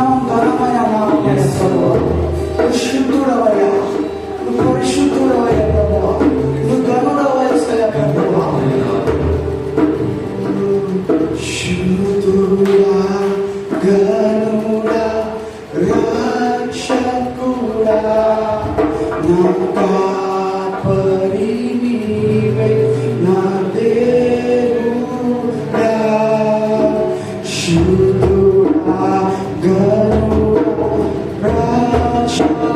నామం ఘనమైన నామం ప్రభువా. పరిశుద్ధుడవయ్యా, నువ్వు పరిశుద్ధుడవయ్యా ప్రభువా, నువ్వు ఘనుడవయ్యా ప్రభువా. శుద్ధుడా, ఘనుడా, రక్షకుడా, నా కాపరి నీవే, నా దేవుడా. శుద్ధుడా, ఘనుడా, రక్షకుడా,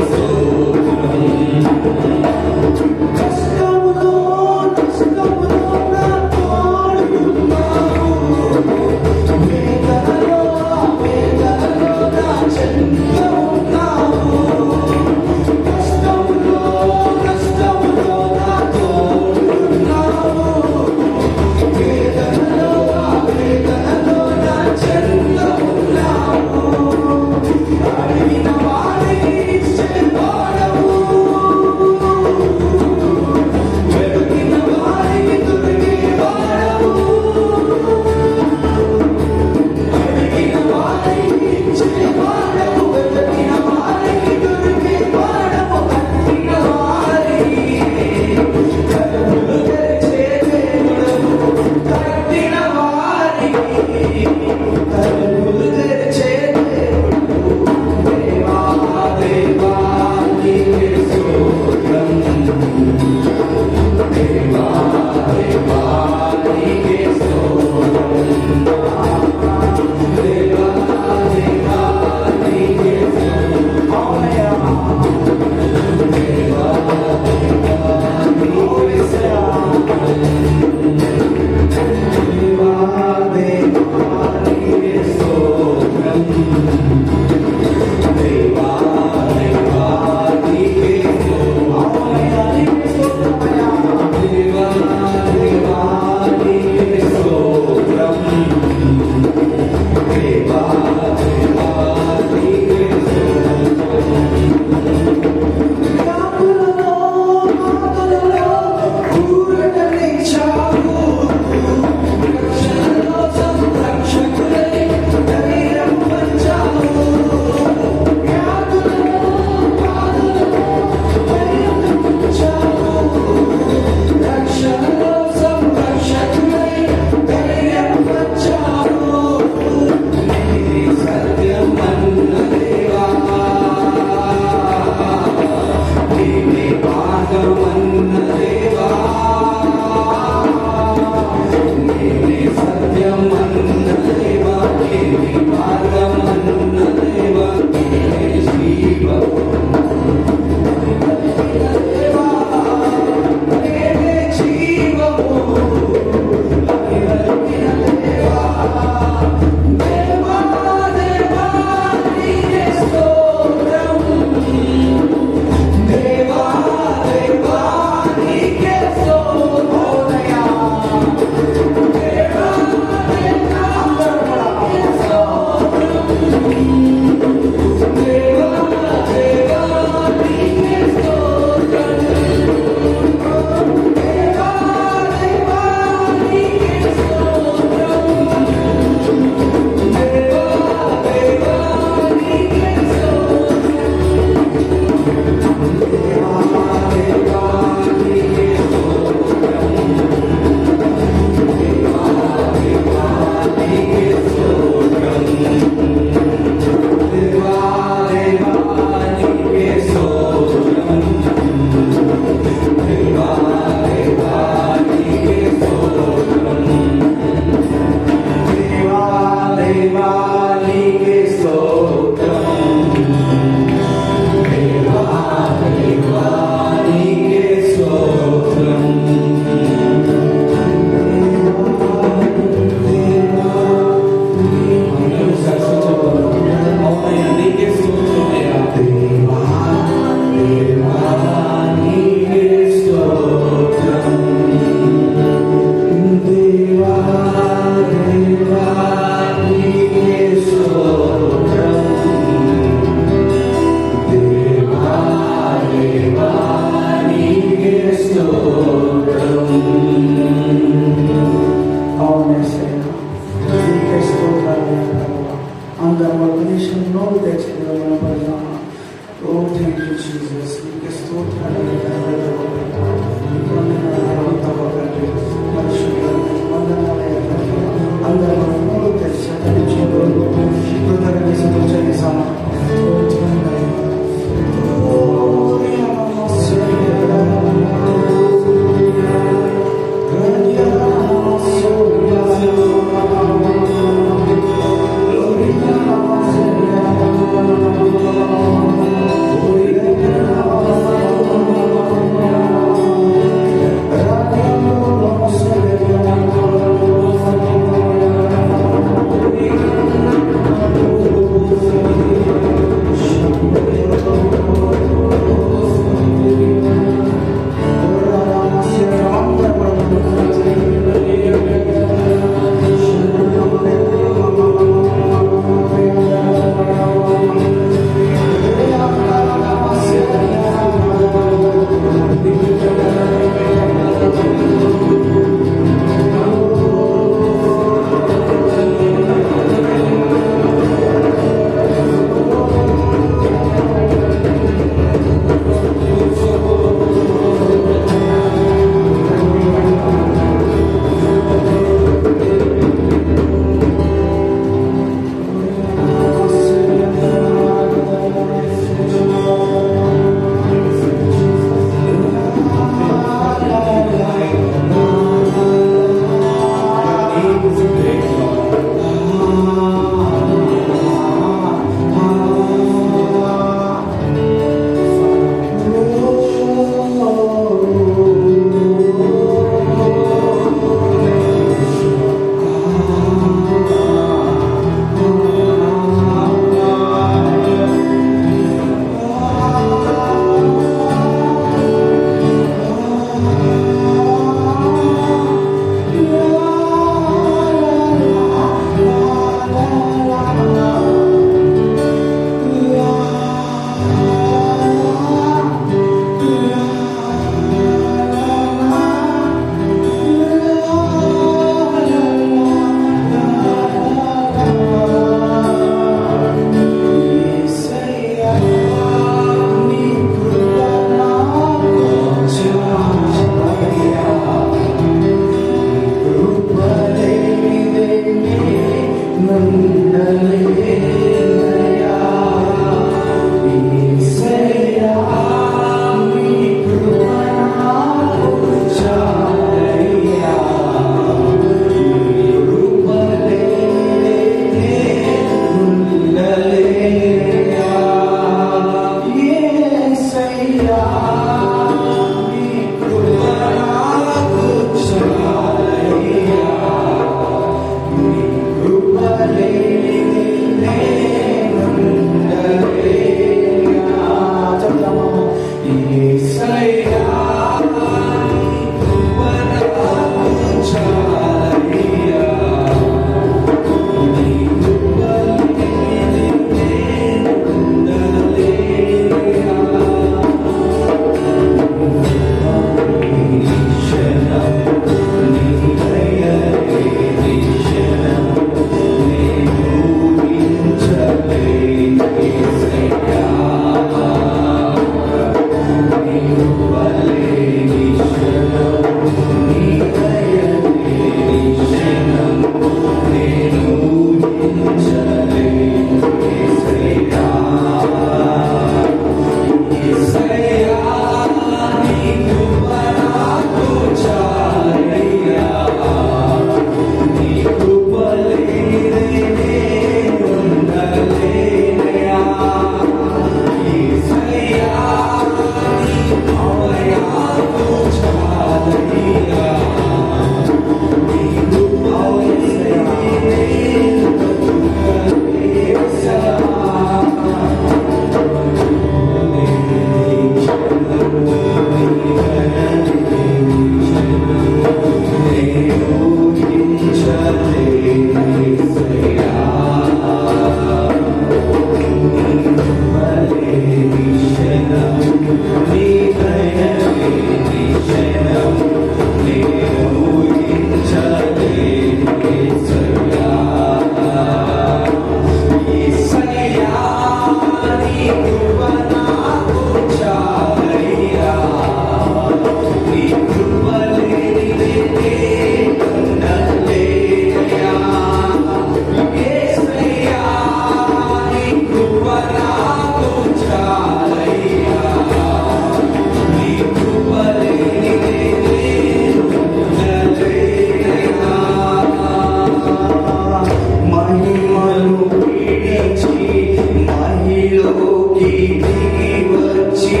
దిగి వచ్చి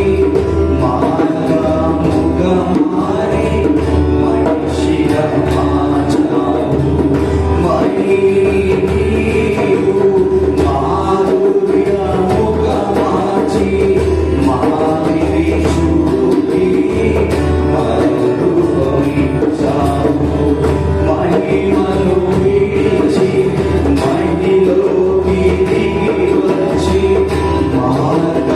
మార్గముగా మారి మనిషిగా మార్చావు నీవు మాధుర్యముగా మార్చి మాదిరి చూపి మరుపొంచావు మహిమను విడిచి మహిలోకి దిగి వచ్చి మార్గ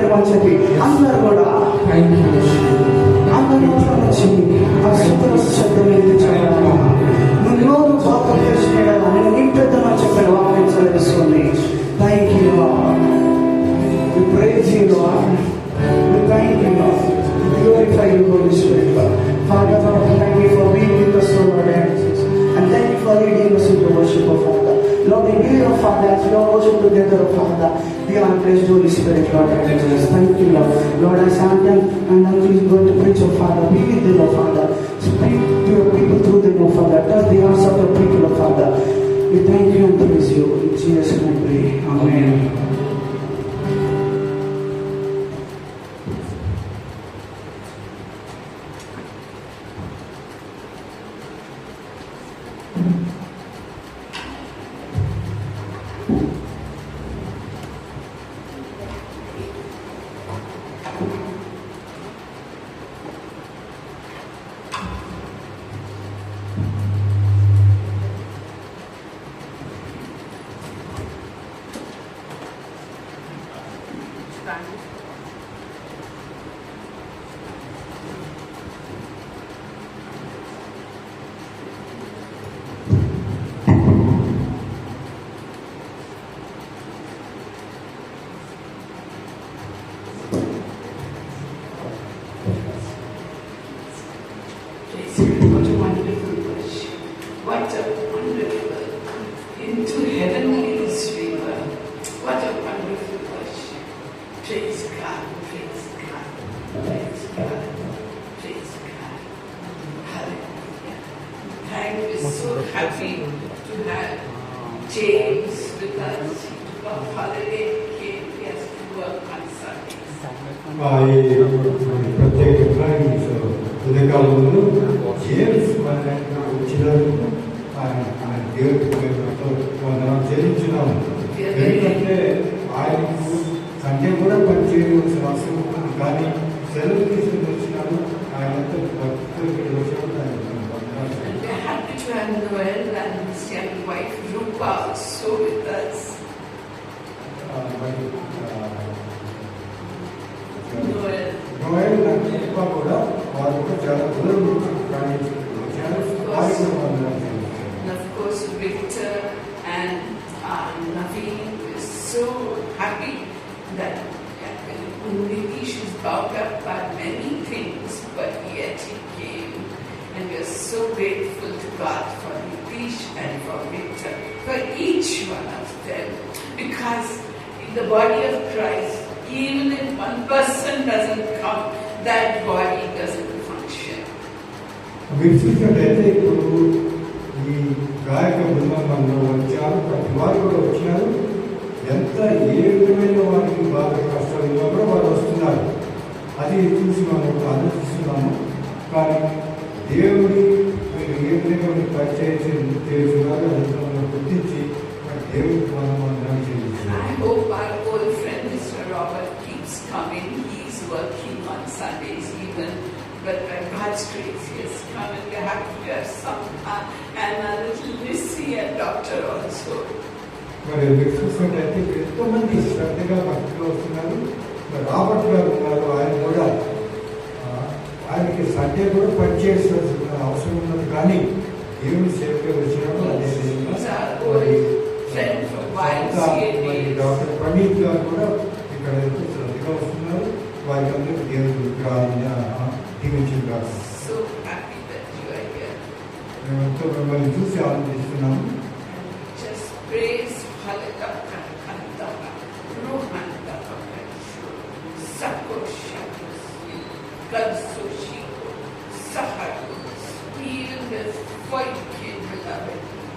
పెట్టమని చెప్పి అందరూ కూడా అందరూ వచ్చి ఆ శుద్ధ శబ్దం వినిపించాడు. నువ్వు నోరు పాపం చేసినాడు నేను నింపెద్దామని చెప్పాడు. వాక్యం చదివిస్తుంది. Thank you lord. We praise you, Lord. We thank you, Lord. We glorify you, Holy Spirit, Lord. Father, Lord, thank you for being with us, Lord, and thank you for leading us into worship, oh Father. Lord, we give you, Father, as we all worship together, oh Father. We are praised, Holy Spirit, Lord, and Jesus. Thank you, Lord. Lord, as I am done, and I'm going to preach, oh Father. Be with them, oh Father. Speak to your people through them, oh Father. Touch the hearts of your people, oh Father. We thank you and praise you. In Jesus' name, we pray. Amen. What a wonderful worship. What a wonderful into heavenly river. What a wonderful worship. Praise God, praise God, praise God, praise God. Hallelujah. I'm so happy to have James with us. He took a holiday, came, he has to work on Sundays. ప్రత్యేకంగా ఉదయకాలంలో James వచ్చినారు. ఆయన దేవుడితో మనం చెల్లించున్నాము. ఎందుకంటే ఆయనకు Sunday కూడా పనిచేయవలసిన అవసరం ఉంటుంది. కానీ సెలవు తీసుకుని వచ్చినాడు. ఆయనంతా భక్తులు ఇక్కడ వచ్చాడు. We're happy to have Noel and his young wife Rupa also with us. Noel and Rupa కూడా వారు చాలా దూరం కానీ and of course Victor and Naveen is so happy that Nitish is bound up by many things, but yet he came, and we are so grateful to God for Nitish and for Victor, for each one of them, because in the body of Christ, even if one person doesn't come, that body doesn't function. మీరు చూసినట్లయితే ఇప్పుడు ఈ గాయక బృందంలో వచ్చారు. ప్రతి వారు కూడా వచ్చినారు. ఎంత ఏ విధమైన వారికి బాధ కష్టాలు కూడా వారు వస్తున్నారు. అది చూసి మనం ఆలోచిస్తున్నాము. కానీ దేవుడి ఏ విధంగా పరిచయం చేస్తున్నారు అది మనం గుర్తించి దేవుడికి మనం I hope our old friend Mr. Robert keeps coming. He's working on Sundays even, but by God's grace he has come, and we have to have some and a little Missy and Doctor also. మరి మీరు చూసినట్లయితే ఎంతోమంది శ్రద్ధగా భక్తులు వస్తున్నారు. Robert గారు ఉన్నారు. ఆయన కూడా ఆయనకి సండే కూడా పనిచేయాల్సిన అవసరం ఉన్నది. కానీ దేవుని సేవగా వచ్చినప్పుడు అదే డాక్టర్ ప్రణీత్ గారు కూడా ఇక్కడ ఎంతో శ్రద్ధగా వస్తున్నారు. వారికి అందరూ దేవుడు దీవించారు. మేము ఎంతో మిమ్మల్ని చూసి ఆనందిస్తున్నాము.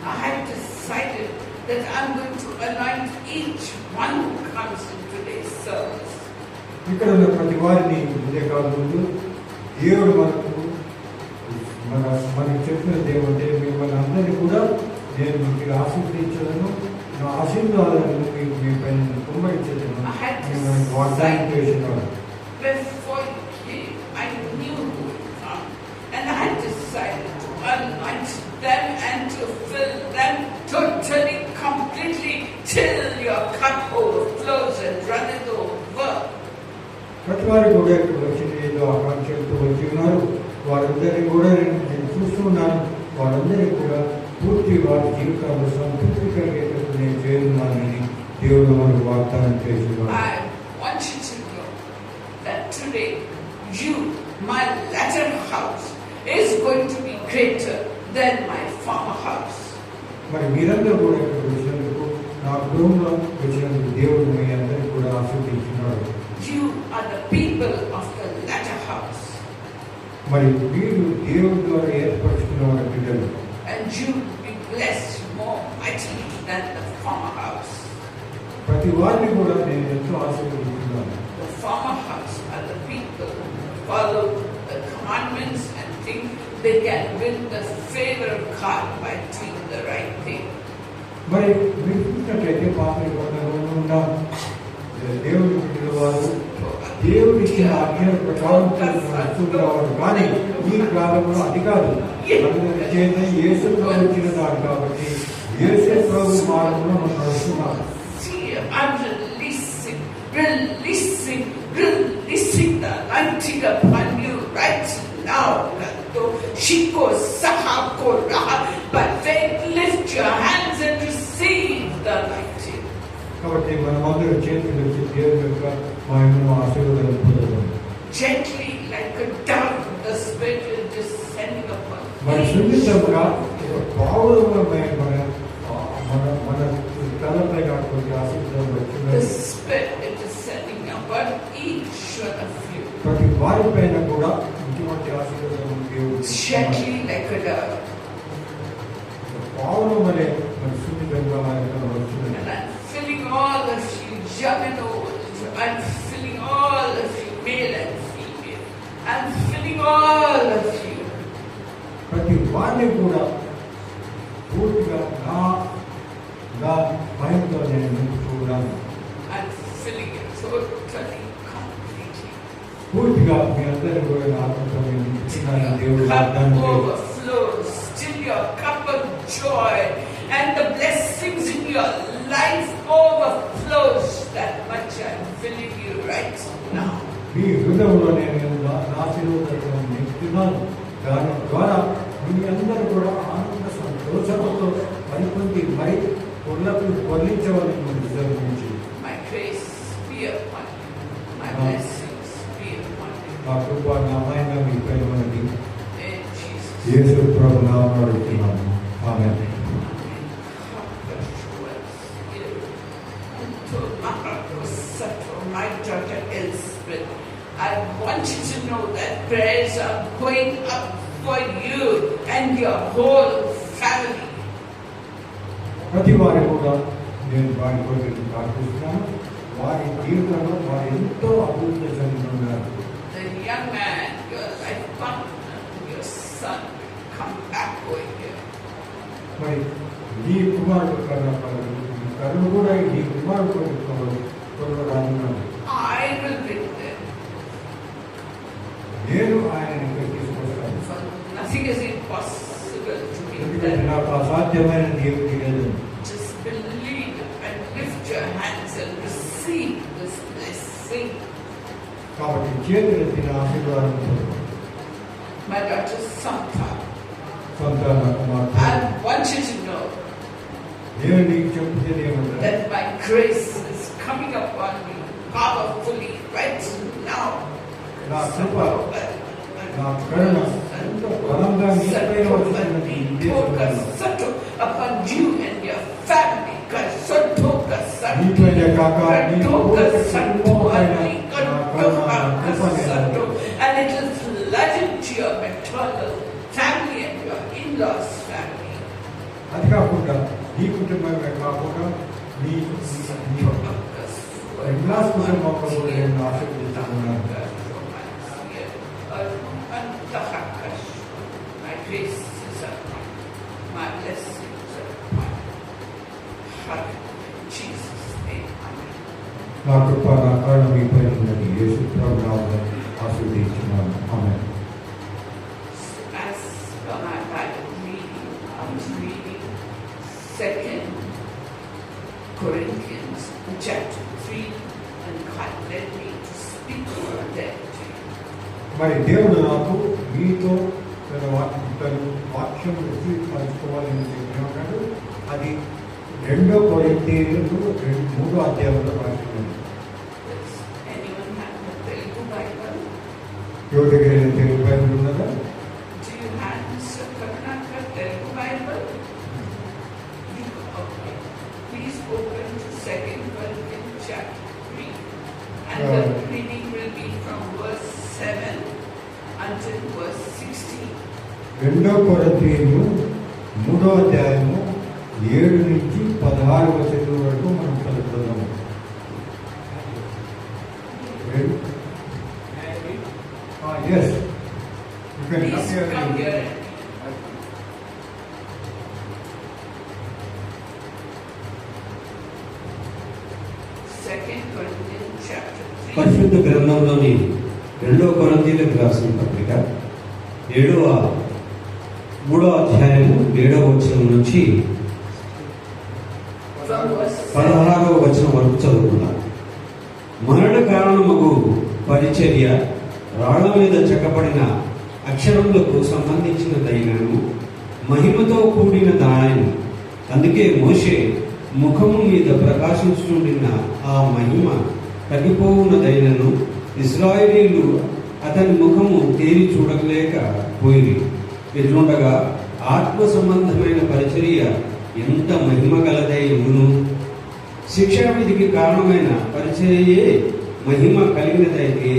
I have decided that I'm going to anoint each one who comes in today's service. ఇక్కడ ఉన్న ప్రతి వారిని ఇదే కాదు ముందు దేవుడు మనకు చెప్పిన దేవుడు మిమ్మల్ని అందరినీ కూడా నేను మీకు ఆశీర్వదించలను. నా ఆశీర్వాదాలను మీకు మీ పైన కుమ్మరించను. వాగ్దానం చేసినాడు. Before you came, I knew who would come, and I decided to anoint them and to fill them totally, completely, till your cup overflows and runneth over. ప్రతి వారు కూడా ఇక్కడ వచ్చిన ఏదో ఆకాంక్షలతో వచ్చి ఉన్నారు. వారందరినీ కూడా నేను చూస్తూ ఉన్నాను. వారందరికీ కూడా పూర్తి వారి జీవితాల్లో సంతృప్తి కలిగేటట్టు నేను చేరున్నానని దేవుడు మనకు వాగ్దానం చేస్తున్నాడు. I want you to know that today you, my latter house, is going to be greater than my former house. మరి మీరందరూ కూడా ఇక్కడ వచ్చినందుకు, నా కుటుంబంలో వచ్చినందుకు దేవుడు మీ అందరికీ కూడా ఆశీర్వదించున్నాడు. You are the people of the latter house. మరి వీరు దేవుడి ద్వారా ఏర్పరచుకున్న వారి బిడ్డలు. And you will be blessed more mightily than the former house. ప్రతి వారిని కూడా నేను ఎంతో ఆశీర్వదించున్నాను. The former house are the people who follow the commandments and think they can win the favor of God by doing the right thing. మరి మీరు చూసినట్లయితే పాత నిబంధనలో ఉన్న దేవుడి బిడ్డల వారు దేవుడి ఇచ్చిన ఆజ్ఞల ప్రకారం నడుచుకునేవారు. కానీ ఈ కాలంలో అది కాదు. మన చేత యేసు ప్రభు వచ్చిన దాడు కాబట్టి యేసు ప్రభు మార్గంలో మనం నడుస్తున్నాం. See, I'm releasing the anointing upon you right now. Shiko Sahako Raha, by faith lift your hands and receive the anointing. కాబట్టి మనం అందరూ చేతులు వచ్చి దేవుని యొక్క మహిమను ఆశీర్వాదాలు పొందుతాం. Gently like a dove, the Spirit is descending upon మరి you. సున్నితంగా పావులమైన మన తలపై కాకపోతే ఆశీర్వాదం The వచ్చింది. Spirit is descending upon each one of you. ప్రతి వారి పైన కూడా ఇటువంటి ఆశీర్వాదం దేవుడు Gently like a dove. పావులం అనే మరి సున్నితంగా ఆయన వచ్చింది. And I'm filling all of you, young and old. I'm filling all of you, male and female. I'm filling all of you. ప్రతి వారిని కూడా పూర్తిగా నా భయంతో నేను నింపుతున్నాను. I'm filling it totally, completely. పూర్తిగా మీ అందరినీ కూడా నా ఆత్మతో నేను నింపుతున్నాను. దేవుడు Cup వాగ్దానం చేశాడు. overflows till your cup of joy and the blessings in your life overflows. That much I'm filling you right now. మీ హృదయంలో నేను ఆశీర్వాదాలను నింపుతున్నాను. దాని ద్వారా మీ అందరూ కూడా ఆనంద సంతోషంతో మరికొంది మరి పొర్లించవాలని విజృంభించి My grace be upon you. My blessings be upon you. నా కృప నా మహిమ మీపై ఉన్నది. In Jesus' యేసు ప్రభు నామములో అడుగుతున్నాను. ఆమేన్. My daughter Elspeth, I want you to know that prayers are going up for you and your whole family. ప్రతి వారి కూడా నేను వారి కొరకు ప్రార్థిస్తున్నాను. వారి జీవితంలో వారు ఎంతో అభివృద్ధి చెందుతున్నారు. The young man, your life partner, your son, come back over here. మరి నీ కుమారుడు కరుణ కూడా నీ కుమారుడు త్వరలో రానున్నాడు. I will bring them. నేను ఆయన ఇక్కడ తీసుకొస్తాను. For nothing is impossible to be ఎందుకంటే done. నాకు అసాధ్యమైన దేవుడి లేదు. Just believe and lift your hands and receive this blessing. కాబట్టి చేతులెత్తిన ఆశీర్వాదం My daughter Santa, సంతాన కుమార్తె. I want you to know నేను నీకు చెప్తుంది ఏమంటారు? that my grace is coming upon you powerfully right now. నా కృప నా కరుణ ఎంతో బలంగా నీపైన వచ్చినది upon you and your family. నీపైన కాక నీ And it will flood into your maternal family and your in-laws family. అది కాకుండా నీ కుటుంబమే కాకుండా నీ ఇల్లాస్ కుటుంబంలో కూడా నేను ఆశీర్వదిస్తున్నాను. My grace is upon you. My blessings are upon you. Jesus' name, amen. నా కృప నా కరుణ మీపై ఉన్నది. యేసు ప్రభు నామములో ఆశీర్వదించున్నాను. ఆమేన్. As per my Bible reading, I was reading 2 Corinthians chapter 3, and God led me to speak మరి దేవుడు నాకు మీతో వాక్యం రుచి పంచుకోవాలని చెప్పినాడు. అది 2 కొరింథీయులకు 3వ అధ్యాయంలో రాస్తున్నాడు. Does anyone have the Telugu Bible? ఎవరి దగ్గర తెలుగు బైబిల్ ఉన్నదా? Do you have Mr. Karnataka Telugu Bible? Okay. Please open to 2 Corinthians chapter 3. And the reading will be from verse 7 until verse 16. 2 కొరింథీయులు 3వ అధ్యాయము 7 నుంచి 16వ వచనం వరకు మనం చదువుతున్నాము. Yes. You can Please come here. Second Corinthians chapter 3. పరిశుద్ధ గ్రంథంలోని 2 కొరింథీయులకు రాసిన పత్రిక 3వ అధ్యాయము 7వ వచనం నుంచి From verse 16వ వచనం వరకు చదువుకున్నాం. మరణ కారణముకు పరిచర్య రాళ్ల మీద చెక్కబడిన అక్షరములకు సంబంధించిన దైనను మహిమతో కూడిన దాయను. అందుకే మోషే ముఖము మీద ప్రకాశించుచుండిన ఆ మహిమ తగ్గిపోవున దైనను ఇశ్రాయేలీయులు అతని ముఖము తేరి చూడలేక పోయి. ఎట్లుండగా ఆత్మ సంబంధమైన పరిచర్య ఎంత మహిమ గలదై ఉండును. శిక్షా విధికి కారణమైన పరిచర్యయే మహిమ కలిగినదైతే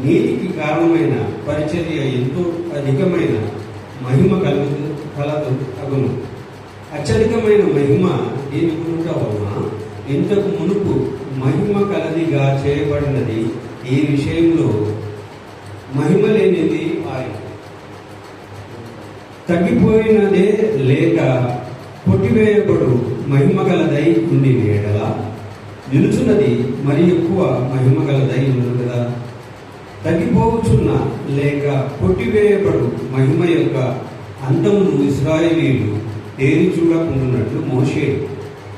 నీతికి కారణమైన పరిచర్య ఎంతో అధికమైన మహిమ కలదు అగును. అత్యధికమైన మహిమ దీని గురుట వలన ఇంతకు మునుపు మహిమ కలదిగా చేయబడినది ఈ విషయంలో మహిమ లేనిది ఆయన. తగ్గిపోయినదే లేక కొట్టివేయబడు మహిమ గలదై ఉండి ఎడల నిలుచున్నది మరి ఎక్కువ మహిమ గలదై ఉండదు కదా. తగ్గిపోవచ్చున్న లేక కొట్టివేయబడు మహిమ యొక్క అంతమును ఇశ్రాయేలీయులు తేరి చూడకుంటున్నట్లు మోషే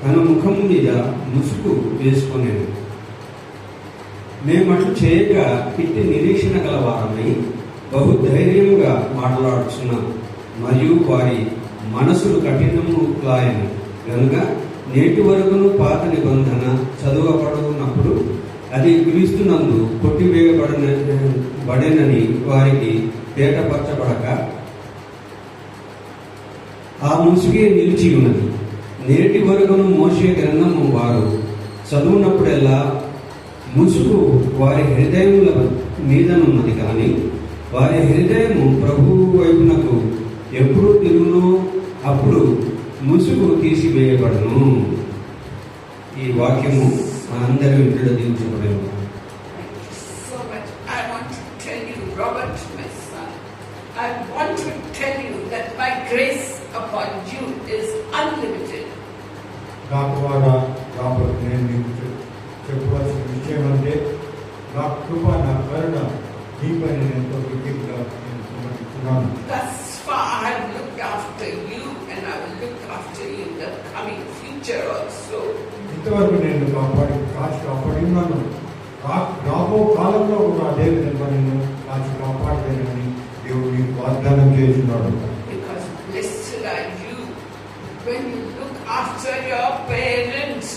తన ముఖము మీద ముసుగు వేసుకొనేది. మేమట్లు చేయక ఇట్టి నిరీక్షణ గల వారమై బహుధైర్యముగా మాట్లాడుచున్నాం. మరియు వారి మనసులు కఠినము లాయను కనుక నేటి వరకును పాత నిబంధన చదువబడుతున్నప్పుడు అది క్రీస్తునందు కొట్టివేయబడనని వారికి తేటపరచబడక ఆ ముసుగే నిలిచి ఉన్నది. నేటి వరకును మోషే గ్రంథము వారు చదువునప్పుడెల్లా ముసుగు వారి హృదయముల మీదనున్నది, కానీ వారి హృదయము ప్రభువు వైపునకు ఎప్పుడు తిరుగునో అప్పుడు ముసుగు తీసివేయబడను. ఈ వాక్యము మనందరి ఇంటిలో దీవించబడను. Thank you so much. I want to tell you, Robert, my son, I want to tell you that my grace upon you is unlimited. నా ద్వారా రాబోతు నేను మీకు చెప్పవలసిన విషయం అంటే నా కృప, నా కరుణ ఈ పని ఎంతో విధిగా నేను సమర్పిస్తున్నాను. Thus far I have looked after you and I will look after you in the coming future also. ఇంతవరకు నేను కాపాడి ఉన్నాను. రాబో కాలంలో కూడా అదే విధంగా నేను కాపాడలేనని దేవుడు నీకు వాగ్దానం చేస్తున్నాడు. Because blessed are you when you look after your parents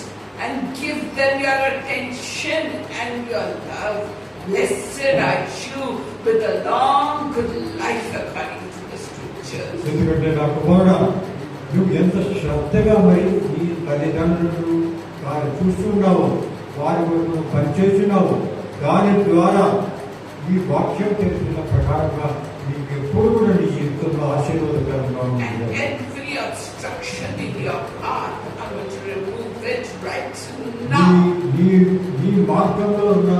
and give them your attention and your love. Blessed are you with a long good life according to the scriptures. ఎందుకంటే నా కుమారుడా, నువ్వు ఎంత శ్రద్ధగా మరి నీ తల్లిదండ్రులు వారు చూస్తున్నావు, వారి వైపు పనిచేస్తున్నావు. దాని ద్వారా ఈ వాక్యం తెలిసిన ప్రకారంగా నీకు ఎప్పుడు కూడా నీ జీవితంలో ఆశీర్వాదకరంగా And ఉంటుంది. every obstruction in your path, I want to remove it right now. నీ మార్గంలో ఉన్న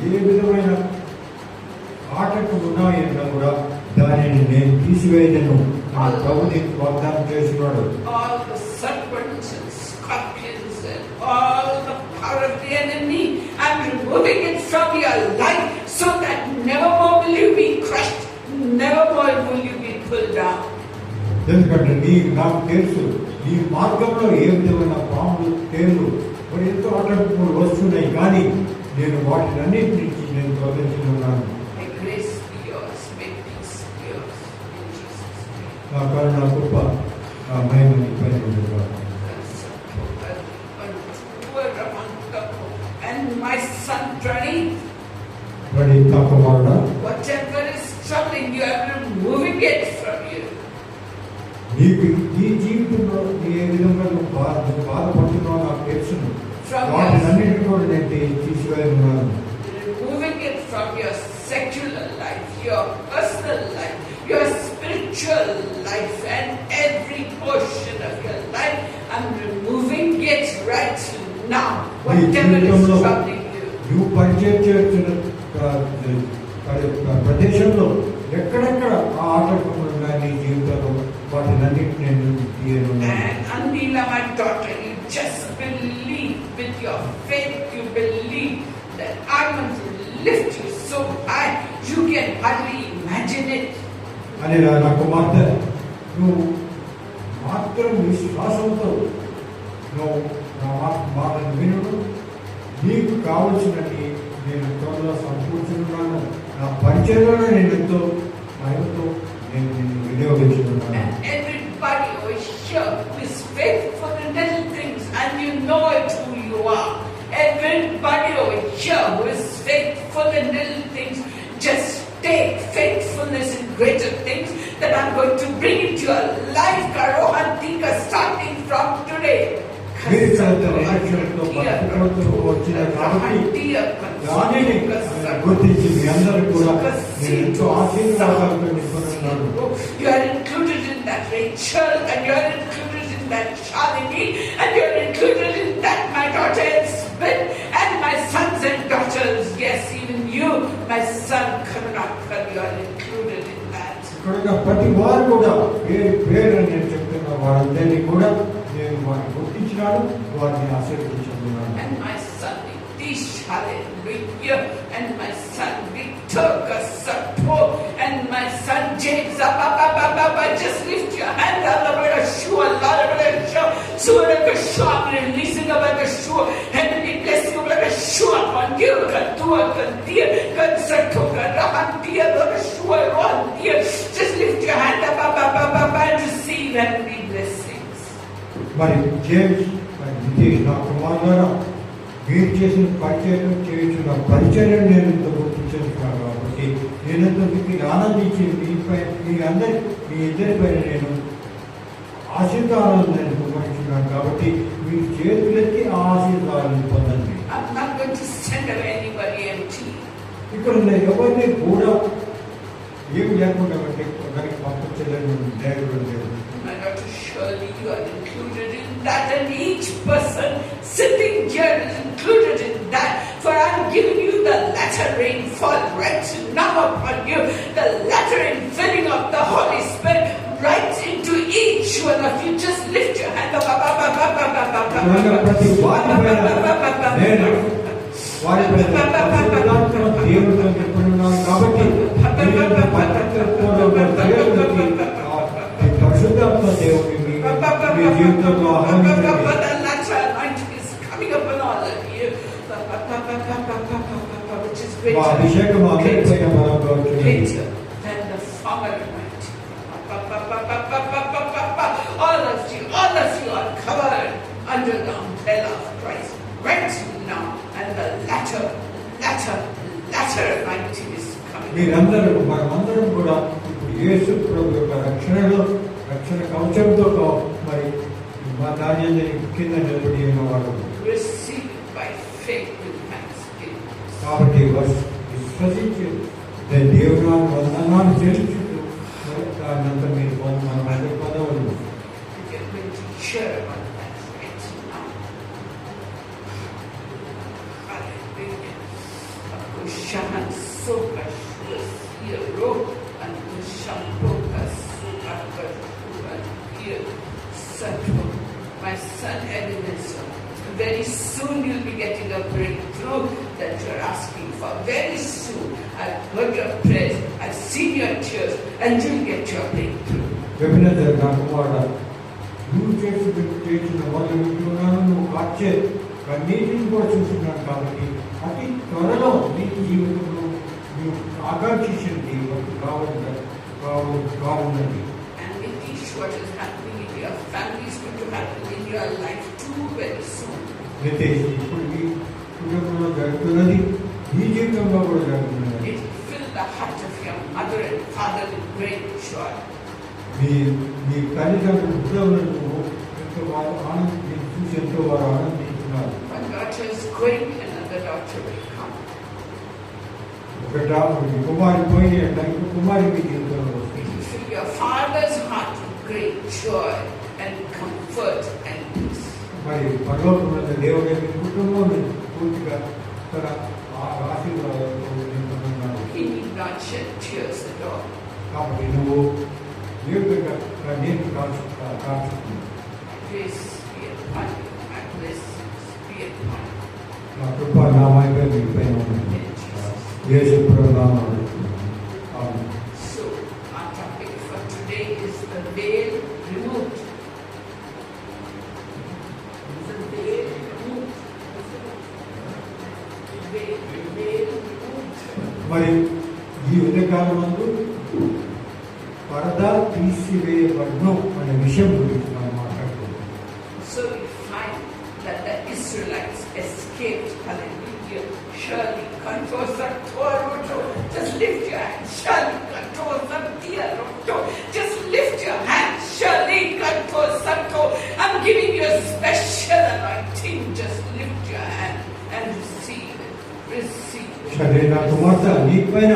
ఏ విధమైన ఆటంకం ఉన్నాయన్నా కూడా దానిని నేను తీసివేయను. నా ప్రభు నీకు వాగ్దానం చేస్తున్నాడు. All the serpents and scorpions and all the power of the enemy, I'm removing it from your life so that never more will you be crushed, never more will you be pulled down. ఎందుకంటే నాకు తెలుసు నీ మార్గంలో ఏ విధమైన పాములు, తేళ్లు మరి ఎంతో ఆటంకములు వస్తున్నాయి, కానీ నేను వాటిని అన్నిటి నుంచి నేను తొలగించి ఉన్నాను. My grace నా కరుణ కృప నా మహిమని పైన ఉండుగాక. And my son Pranit, Praneeth నా కుమారుడా, whatever is troubling you, I'm removing it from you. నీకు నీ జీవితంలో నీ ఏ విధంగా నువ్వు బాధపడుతున్నావు నాకు తెలుసును. వాటినన్నింటినీ కూడా నేను తీసివేయనున్నాను. Removing it from your secular life, your personal life, your spiritual life, and every portion of your life. I'm removing it right now. Whatever is troubling you. నువ్వు పనిచేస్తున్న ప్రదేశంలో ఎక్కడెక్కడ ఆ ఆటంకములు ఉన్నాయి నీ జీవితంలో వాటినన్నింటినీ నేను తీయనున్నాను. And Anila, my daughter, you just believe with your faith, you believe that I'm going to lift you so high you can hardly imagine it. అని నా కుమార్తె, నువ్వు మాత్రం విశ్వాసంతో నువ్వు నా మాటను వినడు. నీకు కావలసినది నేను త్వరలో సమకూర్చున్నాను. నా పరిచయంలో నేను ఎంతో మహిమతో నేను నిన్ను వినియోగించుకున్నాను. And everybody over here who is faithful in little things, and you know it who you are. Everybody over here who is faithful in little things, just take faithfulness in greater things that I'm going to bring into your life, Karohantika, starting from today. మీరు ఎలక్షన్తో వచ్చిన కాబట్టి దానిని గుర్తించి మీ అందరూ కూడా నేను ఎంతో ఆశీర్వాదాలతో నింపుతున్నాను. You are included in that Rachel, and you are included in that Shalini, and you are included in that my daughter Elspeth, and my sons and daughters. Yes, even you, my son Karunakar, you are included in that. ఇక్కడ ప్రతి వారు కూడా పేరు అని నేను చెప్తున్నా, వారందరినీ కూడా నేను వారిని గుర్తించినాను, వారిని ఆశీర్వదించుకున్నాను. And my son Nitish, hallelujah, and my son Victor Kasapo, and my son James, just lift your hand, I'm releasing a sure heavenly blessing upon you, just lift your hand up and receive heavenly blessings. మరి James మరి నితీష్ నా కుమారులారా, మీరు చేసిన పరిచయం చేయించిన పరిచయం నేను ఇంత గుర్తించున్నాను కాబట్టి నేనంతా మీకు ఆనందించి మీ ఇద్దరిపైన నేను ఆశీర్వాదాలను నేను కుమరించున్నాను కాబట్టి మీరు చేతులెత్తి ఆ ఆశీర్వాదాలను పొందండి. I'm not going to send away anybody empty. ఇక్కడ ఎవరిని కూడా ఏమి లేకుండా ఒకరికి పంపించలేని దేవుడు లేదు. My daughter Shirley, you are included in that, and each person sitting here is included in that. For I am giving you the latter rain fall right now upon you, the latter rain filling of the Holy Spirit right into each one of you. Just lift your hand up. ప్రతి వారిపైన దేవుడితో చెప్పుకున్నాను కాబట్టి పరిశుద్ధాత్మ దేవుడిని మీ జీవితంలో అభిషేకం అందరిపైన greater than the former anointing. All of you are covered under the umbrella of Christ right now, and the latter anointing is coming. మీరందరూ మనమందరం కూడా ఇప్పుడు యేసు ప్రభు యొక్క రక్షణ కవచంతో మరి మా దాని కింద నిలబడి ఉన్నవాడు. Receive it by faith with thanksgiving. కాబట్టి విశ్వసించి దేవుని వందనాలు చెల్లించుతూ దాన్నంతా మీరు మన మధ్య పదవులు You're going to share about that right now. Hallelujah. Kushahan soka hero and kushampoka soka here. Sato, my son Ebenezer. Very soon you'll be getting a breakthrough that you're asking for. Very soon. I've heard your prayers, I've seen your tears, and you'll get your breakthrough. Ebenezer నా కుమారుడా, నువ్వు చేసిన వాళ్ళు వింటున్నాను, నువ్వు కాచే కన్నీటిని కూడా చూస్తున్నాను కాబట్టి అతి త్వరలో నీ జీవితంలో నువ్వు ఆకాంక్షించింది కావాలండి. And what is happening in your family is going to happen in your life too very soon. అయితే ఇప్పుడు ఈ కుటుంబంలో జరుగుతున్నది ఈ జీవితంలో కూడా జరుగుతున్నది. It will fill the heart of your mother and father with great joy. మీ తల్లిదండ్రులు ఉద్యోగులకు ఎంతో వారు చూసి ఎంతో వారు ఆనందించున్నారు. One daughter is going, another daughter will come. ఒక కుమారి పోయిన ఇంకో కుమారి మీ జీవితంలో వస్తుంది. It will fill your father's heart with great joy and comfort and peace. మరి పరలోకమున్న దేవుడే మీ కుటుంబం పూర్తిగా తన ఆశీర్వాదాలతో నింపుతున్నాడు. He need not shed tears at all. కాబట్టి నువ్వు ఏ విధంగా నేను కాల్చుకున్నావు. Grace be upon you, and blessings be upon you. నా కృప నా వైపే మీపై ఉన్నది. In Jesus. యేసు ప్రభువు నామములో ఆమేన్. So, our topic for today is the veil removed. The veil removed. Veil removed. మరి ఈ ఉదయకాలమందు పరదా తీసివేయబడును అనే విషయం గురించి మనం మాట్లాడుతున్నాం. So we find that the Israelites escaped. Hallelujah. Surely, just lift your hand. Surely, just lift your hand. Surely, I'm giving you a special anointing. Just lift your hand and receive it. Receive it. సరే నా కుమార్తె నీపైన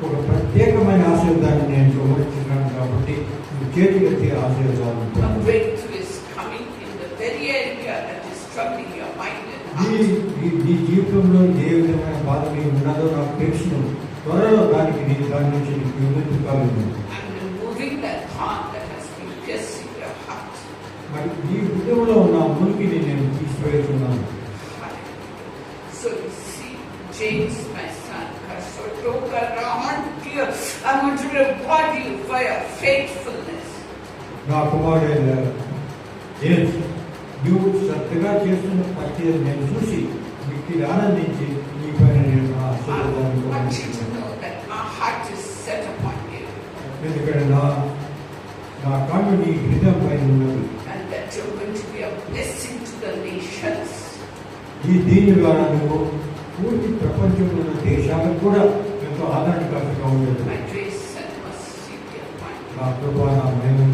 ఒక ప్రత్యేకమైన ఆశీర్వాదాన్ని నేను గమనించున్నాను కాబట్టి నువ్వు చేతులెత్తి ఆశీర్వాదాలు A breakthrough is coming in the very area that is troubling your mind and heart. నీ జీవితంలో ఏ విధమైన బాధ నీకు ఉన్నదో నాకు తెలుసును. త్వరలో దానికి దాని నుంచి నీకు విముక్తి కాలేదు. I'm removing that thorn that has been piercing your heart. మరి నీ హృదయంలో ఉన్న మునికిని నేను తీసివేస్తున్నాను. So you see, James, my son, I want to reward you for your faithfulness. నా కుమారుడైన జేమ్స్, నువ్వు శ్రద్ధగా చేస్తున్న పరిచయం నేను చూసి మీకు ఆనందించి నీ పైన నేను I want you ఆశీర్వాదాన్ని to know that my heart is set upon you ఎందుకంటే నా కన్ను నీ హృదయం పైన ఉన్నది. and that you're going to be a blessing to the nations. దీని ద్వారా నువ్వు పూర్తి ప్రపంచంలో ఉన్న దేశాలకు కూడా ఎంతో ఆదరణకరంగా ఉండేది. My grace and mercy be upon you. నా కృప నా మేము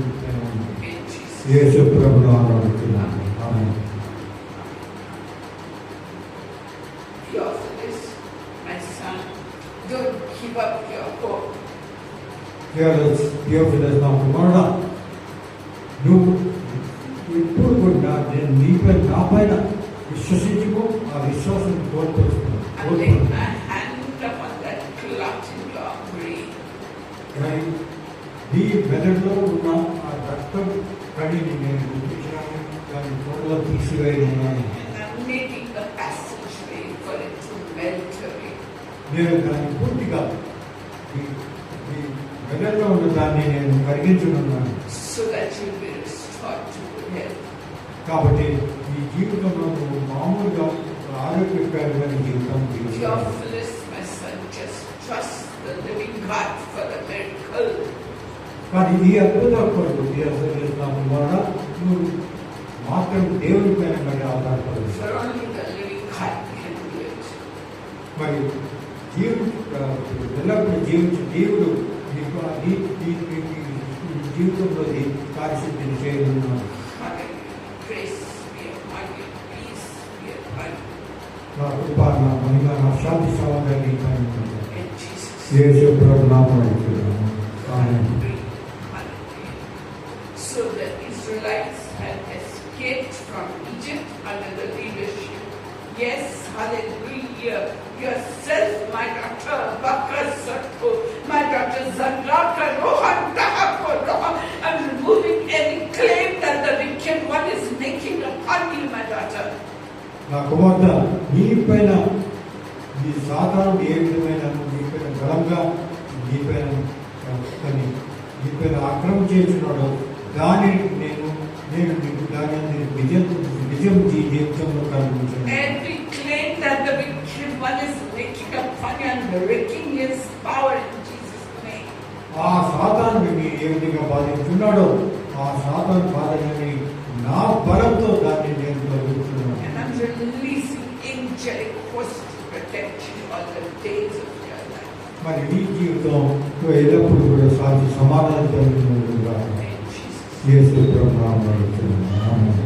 In Jesus' యేసు ప్రభువు నామములో అడుగుతున్నాను. ఆమేన్. Theophilus, my son, don't give up your hope. Theophilus నా కుమారుడా, నువ్వు ఎప్పుడు కూడా నేను నీపై నా పైన విశ్వసించుకో, ఆ విశ్వాసం కోల్పోతున్నాను. And lay my hand upon that clot in your brain. నీ మెదడులో ఉన్న ఆ రక్తం కడిని నేను గుర్తించడానికి దాన్ని త్వరలో తీసివేయనున్నాను. And I'm making the passageway for it to melt away. నేను దాన్ని పూర్తిగా ఈ మెదడులో ఉన్న దాన్ని నేను కరిగించనున్నాను. So that you'll be restored to good health. కాబట్టి ఈ జీవితంలో నువ్వు మామూలుగా ఆరోగ్యకరమైన జీవితం జీవించాలి. Theophilus, my son, just trust the living God for the miracle. కానీ ఈ అద్భుత కొరకు నా కుమారుడా, నువ్వు మాత్రం దేవుని పైన మరి ఆధారపడదు. For only the living God can do it. మరి ఎల్లప్పుడూ జీవించే దేవుడు నీకు జీవితంలో కార్యసిద్ధిని చేయనున్నాడు. Grace be upon you, peace be upon you. నా కృప నా మహిమ నా శాంతి సమాధానం In Jesus' యేసు ప్రభువు నామములో అడుగుతున్నాను. ఆమేన్. So the Israelites had escaped from Egypt under the leadership. Yes, hallelujah. Yourself, my daughter, Bakasato, my daughter Zandaka, Rohan, Tahako, Rohan. I'm removing any claim that the wicked one is making upon you, my daughter. నా కుమార్తె, నీ పైన ఈ సాతానుడు ఏ విధమైన నీ పైన బలంగా నీ పైన ఆక్రమణ చేస్తున్నాడో దాన్ని నేను నీకు దాని విజయం జీవితంలో కనిపించాను. Every claim that the wicked one is making upon you and breaking his power in Jesus' name. ఆ సాతాను ఏ విధంగా బాధించున్నాడో ఆ సాతాను బాధని నా బలంతో దాన్ని నేను తొలగిస్తున్నాను. And I'm releasing angelic hosts to protect you all the days of your life. మరి నీ జీవితంలో ఎల్లప్పుడూ కూడా శాంతి సమాధానంతో ఉంటుందిగా In Jesus' name. యేసు ప్రభువు నామములో ఆమేన్.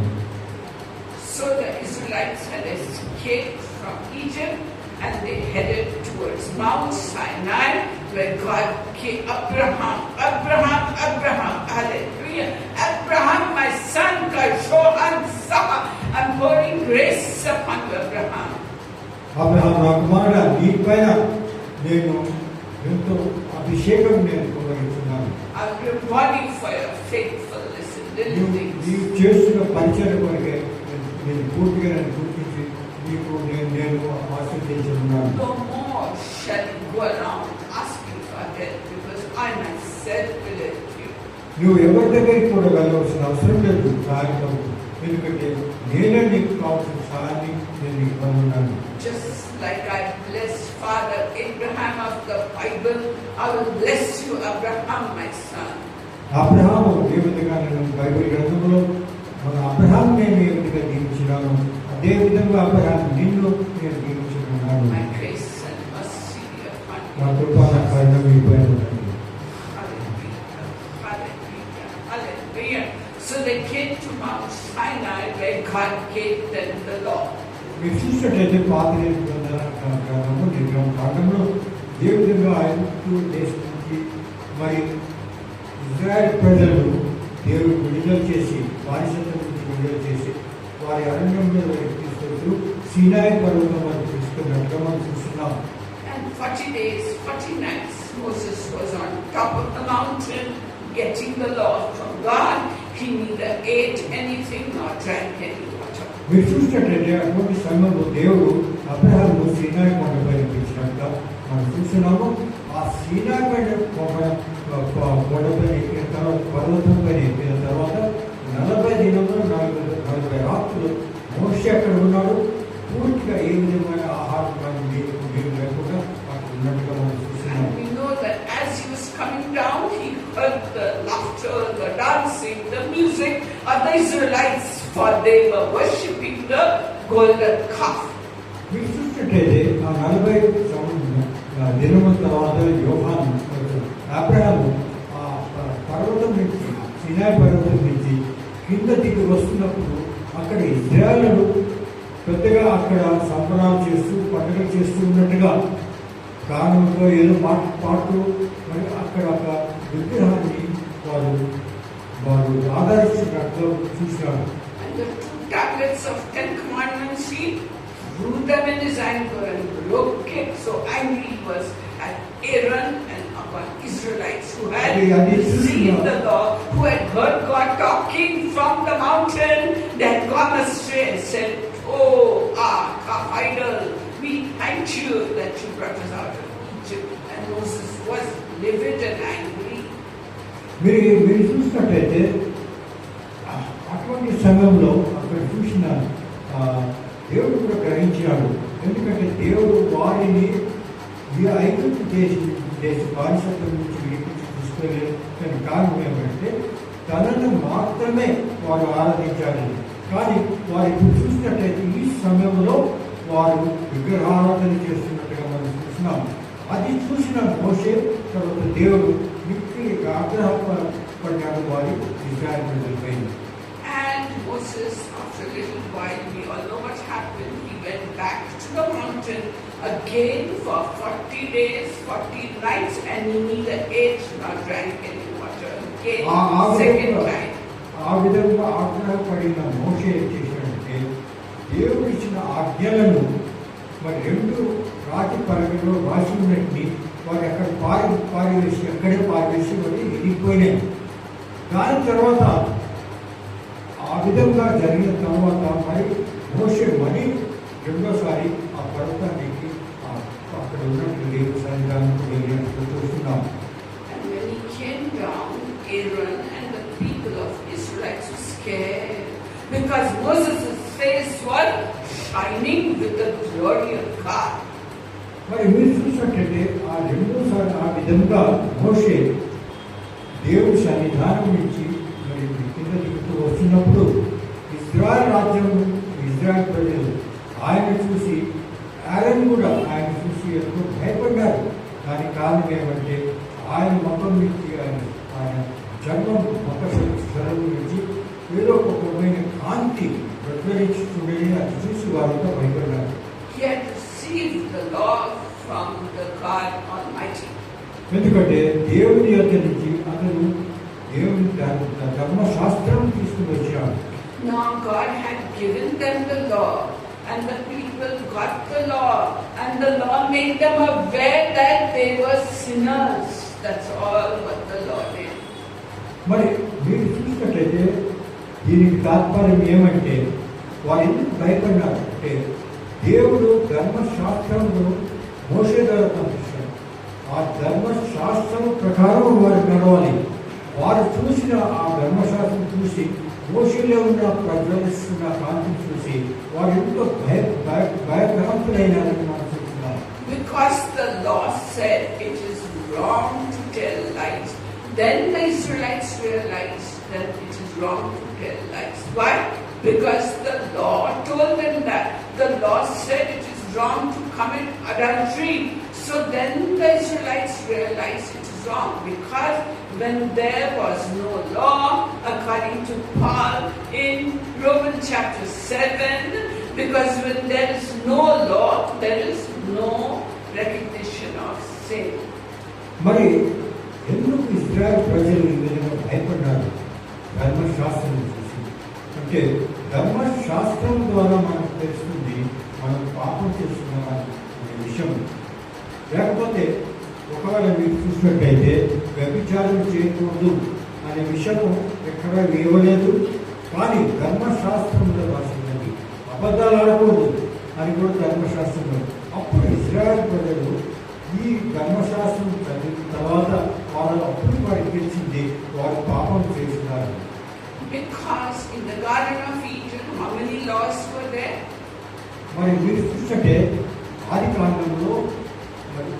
So the Israelites had escaped from Egypt and they headed towards Mount Sinai, where God gave Abraham, hallelujah, Abraham, my son, Kashohan Saha, I'm pouring grace upon you, Abraham. Abraham నా కుమారుడా, నీ పైన నేను ఎంతో అభిషేకం నేను పొందుతున్నాను. I'll reward you for your faithfulness in little things. నీవు చేస్తున్న పరిచయం కొరకే నేను పూర్తిగా నేను గుర్తించి నీకు నేను ఆశీర్వదించున్నాను. No more shall you go around asking for help, because I myself will help you. నువ్వు ఎవరి దగ్గరికి కూడా వెళ్ళవలసిన అవసరం లేదు సహాయం, ఎందుకంటే నేనే నీకు కావాల్సిన సహాయాన్ని నేను నీకు పొందున్నాను. Just like I blessed Father Abraham of the Bible, I will bless you, Abraham, my son. Abraham ఏ విధంగా నేను బైబిల్ గ్రంథంలో మన అబ్రహాం నేను ఏ విధంగా దీవించినాను, అదే విధంగా అబ్రహాం నిన్ను నేను దీవించుకున్నాను. My grace and mercy be upon నా you. కృపా నా కరుణ మీ పైన ఉన్నది. Hallelujah. Hallelujah. Hallelujah. So they came to Mount Sinai, where God gave them the law. మీరు చూసినట్లయితే పాత గ్రంథము నిర్గమకాండంలో ఏ విధంగా ఐగుప్తు దేశం నుంచి మరి ఇజ్రాయెల్ ప్రజలు దేవుడు విడుదల చేసి బానిసత్వం నుంచి విడుదల చేసి వారి అరణ్యంలో తీసుకొస్తూ సీనాయి పర్వతం వరకు తీసుకున్నట్టుగా మనం చూస్తున్నాం. And 40 days, 40 nights, Moses was on top of the mountain getting the law from God. He neither ate anything nor drank any water. మీరు చూసినట్లయితే అటువంటి సమయంలో దేవుడు అబ్రహాము సీనాయి కొండపై ఎక్కించినట్టుగా మనం చూస్తున్నాము. ఆ సీనాయి కొండపై ఎక్కిన తర్వాత పర్వతం పైన ఎక్కిన తర్వాత 40 దినములు 40 రాత్రులు మోషే అక్కడ ఉన్నాడు. పూర్తిగా ఏ విధమైన ఆహారం కానీ నీరు లేకుండా అక్కడ ఉన్నట్టుగా మనం చూస్తున్నాము. And we know that as he was coming down, he heard the laughter, the dancing, the music of the Israelites, for they were worshipping the golden calf. మీరు చూసినట్లయితే ఆ 40 దినముల తర్వాత యోహాను అబ్రహాము ఆ పర్వతం నుంచి సీనాయి పర్వతం నుంచి కింద దిగి వస్తున్నప్పుడు అక్కడ ఇజ్రాయేలు పెద్దగా అక్కడ సంబరాలు చేస్తూ పండుగలు చేస్తూ ఉన్నట్టుగా కారణంతో ఏదో పాటు మరి అక్కడ ఒక విగ్రహాన్ని వారు ఆదరిస్తున్నట్టు చూసినారు. And the 2 tablets of 10 commandments, he threw them in his anger and broke it. So angry he was at Aaron and upon Israelites who had received the law, who had heard God talking from the mountain. They had gone astray and said, "Oh, our idol, we thank you that you brought us out of Egypt." And Moses was livid and angry. మీరు చూసినట్లయితే అటువంటి సమయంలో అక్కడ చూసిన దేవుడు కూడా గ్రహించినాడు. ఎందుకంటే దేవుడు వారిని ఐగుప్తు దేశ బానిసత్వం నుంచి విడిపించి తీసుకోలేదు. దాని కారణం ఏమంటే తనను మాత్రమే వారు ఆరాధించాలి. కానీ వారు ఇప్పుడు చూసినట్లయితే ఈ సమయంలో వారు విగ్రహారాధన చేస్తున్నట్టుగా మనం చూస్తున్నాం. అది చూసిన మోషే తర్వాత దేవుడు మిక్కిలి ఆగ్రహపడ్డాడు వారి ఇజ్రాయెల్ ప్రజలపై. And Moses, after a little while, we all know what happened. He went back to the mountain again for 40 days, 40 nights, and he neither ate nor drank any water. Again, second time. ఆ విధంగా ఆగ్రహపడిన మోషే ఏం చేశాడంటే దేవుడు ఇచ్చిన ఆజ్ఞలను మరి 2 రాతి పలకలో రాసి ఉన్నట్టు వారు అక్కడ పారివేసి అక్కడే పారివేసి మరి ఇరిగిపోయినాయి. దాని తర్వాత ఆ విధంగా జరిగిన తర్వాత మరి మోషే మరి రెండోసారి ఆ పర్వతానికి అక్కడ ఉన్నట్టు దేవుడు సన్నిధానంలో వెళ్ళినట్టు చూస్తున్నాం. And when he came down, Aaron and the people of Israelites were scared because Moses' face was shining with the glory of God. మరి మీరు చూసినట్లయితే ఆ రెండోసారి ఆ విధంగా మోషే దేవుడి సన్నిధానం నుంచి మరి వచ్చినప్పుడు ఇజ్రాయెల్ రాజ్యం, ఇజ్రాయెల్ ప్రజలు ఆయన చూసి, ఆరోన్ కూడా ఆయన చూసి ఎంతో భయపడ్డారు. దానికి కారణం ఏమంటే ఆయన ముఖం నుంచి ఆయన జన్మం ముఖ స్వరం నుంచి ఏదో ఒక రకమైన కాంతి ప్రజ్వలించుతుండేది. అది చూసి వారంతా భయపడ్డారు. He had received the law from the God Almighty. ఎందుకంటే దేవుని యొక్క నుంచి అతను దేవుని ధర్మశాస్త్రం తీసుకుని వచ్చాడు. Now God had given them the law, and the people got the law, and the law made them aware that they were sinners. That's all what the law did. మరి మీరు చూసినట్లయితే దీనికి తాత్పర్యం ఏమంటే వారు ఎందుకు భయపడినారు అంటే దేవుడు ధర్మశాస్త్రంలో మోషే ద్వారా పంపించాడు. ఆ ధర్మశాస్త్రం ప్రకారం వారు నడవాలి. వారు చూసిన ఆ ధర్మశాస్త్రం చూసి మోషేలో ఉన్న ప్రజ్వలిస్తున్న కాంతిని చూసి వారు ఎంతో భయభ్రాంతులైనారని మనం చూస్తున్నాం. Because the law said it is wrong to tell lies, then the Israelites realized that it is wrong to tell lies. Why? Because the law told them that. The law said it is wrong to commit adultery. So then the Israelites realized it is wrong, because when there was no law, according to Paul in Romans chapter 7, because when there is no law, there is no recognition of sin. మరి ఎందుకు Israel ప్రజలు ఈ విధంగా భయపడ్డారు ధర్మశాస్త్రం చూసి అంటే ధర్మశాస్త్రం ద్వారా మనకు తెలుస్తుంది మనం పాపం చేస్తున్నామని అనే విషయం. లేకపోతే ఒకవేళ మీరు చూసినట్టయితే వ్యభిచారం చేయకూడదు అనే విషయము ఎక్కడ ఇవ్వలేదు, కానీ ధర్మశాస్త్రంలో రాసినది అబద్ధాలు ఆడకూడదు అని కూడా ధర్మశాస్త్రంలో. అప్పుడు ఇజ్రాయెల్ ప్రజలు ఈ ధర్మశాస్త్రం చదివిన తర్వాత వాళ్ళు అప్పుడు వారికి తెలిసింది వారు పాపం చేస్తున్నారు. Because in the Garden of Eden, how many laws were there? మరి మీరు చూస్తే ఆది కాండంలో మరి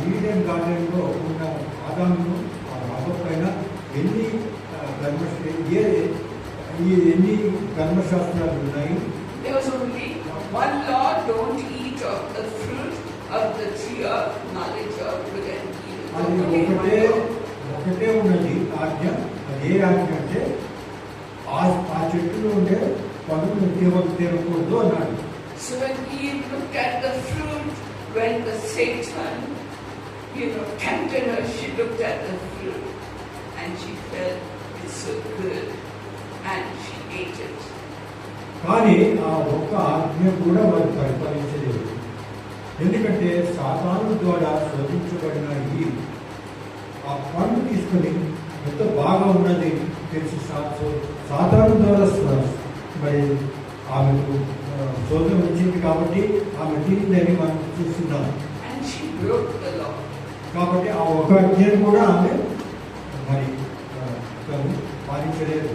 ఈడెన్ గార్డెన్లో ఉన్న ఆదాము ఆ రాబో పైన ఎన్ని ధర్మశాస్త్రాలు ఉన్నాయి? There was only one law: don't eat of the fruit of the tree of knowledge of good and evil. అది ఒకటే ఉన్నది ఆజ్ఞ. అది ఏ ఆజ్ఞ అంటే ఆ చెట్టులో ఉండే పండును తినకూడదు అన్నాడు. So when Eve looked at the fruit, when the Satan, tempted her, she looked at the fruit and she felt it's so good and she ate it. కానీ ఆ ఒక్క ఆజ్ఞ కూడా వారు పరిపాలించలేదు. ఎందుకంటే సాతాను ద్వారా శోధించబడిన ఈ ఆ పండు తీసుకొని ఎంతో బాగా ఉన్నది తెలిసి సాతాను ద్వారా మరి ఆమెకు శోధన వచ్చింది కాబట్టి ఆమె తిరిగిందని మనం చూస్తున్నాం. And she broke the law. కాబట్టి ఆ ఒక ఆజ్ఞను కూడా ఆమె మరి పాలించలేదు.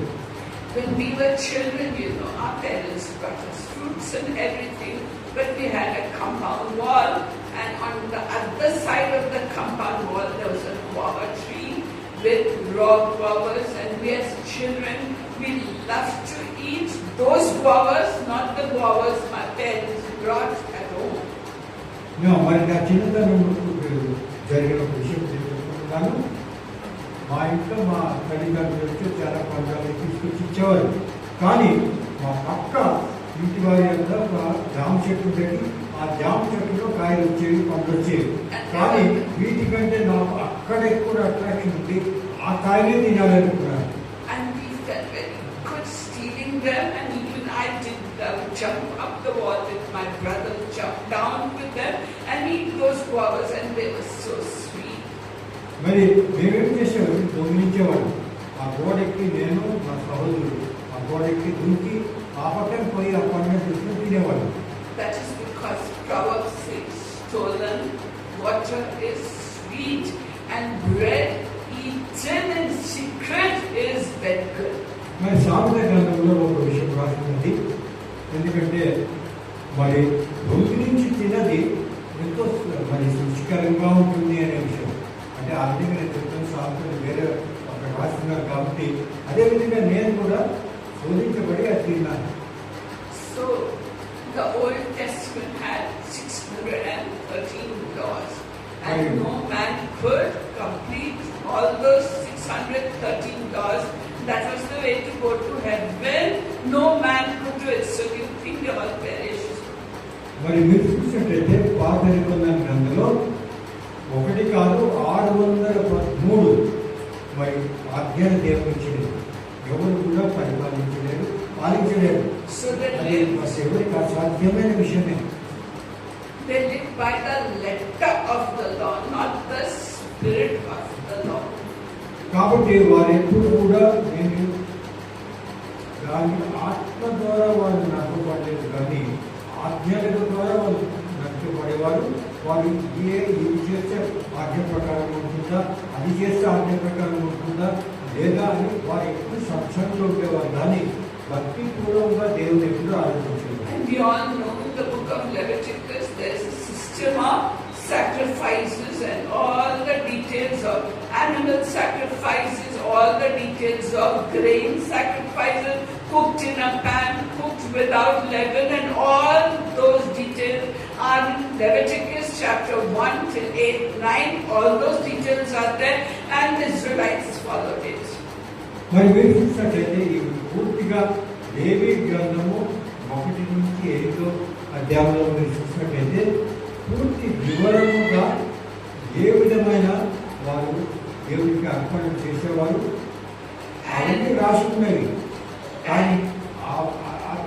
When we were children, our parents got us fruits and everything, but we had a compound wall, and on the other side of the compound wall there was a guava tree with raw guavas, and we as children, we loved to eat those guavas, not the guavas my parents brought at home. మరి నా చిన్నతనంలో జరిగిన ఒక విషయం చెప్తున్నాను. మా ఇంట్లో మా తల్లిదండ్రులు వచ్చి చాలా పండుగలు తీసుకొచ్చి ఇచ్చేవారు. కానీ మా పక్క ఇంటి వారి అంత ఒక జామ చెట్టు పెట్టి ఆ జామ చెట్టులో కాయలు వచ్చేవి, పండ్లు వచ్చేవి. కానీ వీటికంటే నాకు అక్కడ ఎక్కువ అట్రాక్షన్ ఉంది, ఆ కాయలే తినాలనుకున్నాను. And we felt very good stealing them, and even I did jump up the wall with my brother, jump down with them and eat those guavas, and they were so sweet. మరి మేమేం చేసేవాడు, దొంగిలించేవాడు. ఆ గోడెక్కి నేను మా సహోదరుడు ఆ గోడెక్కి దుంకి ఆ పక్కన పోయి ఆ పండుగ తీసుకుని తినేవాడు. That is because Proverbs says, stolen water is sweet, and bread eaten in secret is very good. మరి సామెత గ్రంథంలో ఒక విషయం రాసినది. ఎందుకంటే మరి దొంగిలించి తినది ఎంతో మరి రుచికరంగా ఉంటుంది అనే విషయం. అంటే ఆర్థిక నేతృత్వం సామెతలు వేరే అక్కడ రాస్తున్నారు కాబట్టి అదేవిధంగా నేను కూడా శోధించబడి అది తిన్నారు. So the Old Testament had 613 laws, and no man could complete all those 613 laws. That was the way to go to heaven. No man could do it. So you think they all perish. మరి మీరు చూసినట్లయితే పాత నిబంధన గ్రంథంలో 1 కాదు 613 మరి ఆజ్ఞలు దేవుడు ఇచ్చింది. ఎవరు కూడా పరిపాలించలేరు, పాలించలేరు. So that అది మరి ఎవరికి అసాధ్యమైన విషయమే. they live by the letter of the law, not the spirit of the law. కాబట్టి వారు ఎప్పుడు కూడా నేను దాని ఆత్మ ద్వారా వారు నడపబడలేదు, కానీ ఆజ్ఞల ద్వారా వారు నడపబడేవారు. వారు ఇది చేస్తే ఆజ్ఞ ప్రకారం ఉంటుందా, అది చేస్తే ఆజ్ఞ ప్రకారం ఉంటుందా లేదా అని వారు ఎప్పుడు సత్సంగంలో ఉండేవారు, కానీ భక్తిపూర్వకంగా దేవుని ఎప్పుడు ఆలోచించేవారు. And we all know in the book of Leviticus there is a system of sacrifices and all the details of animal sacrifices, all the details of grain sacrifices, cooked in a pan, cooked without leaven, and all those details are in Leviticus chapter 1 till 8, 9. All those details are there, and the Israelites followed it. మరి మీరు చూసినట్లయితే ఇది పూర్తిగా లేవి గ్రంథము 1 నుంచి 8 అధ్యాయంలో మీరు చూసినట్లయితే పూర్తి వివరముగా ఏ విధమైన వారు దేవుడికి అర్పణ చేసేవారు అవన్నీ రాసుకున్నవి. కానీ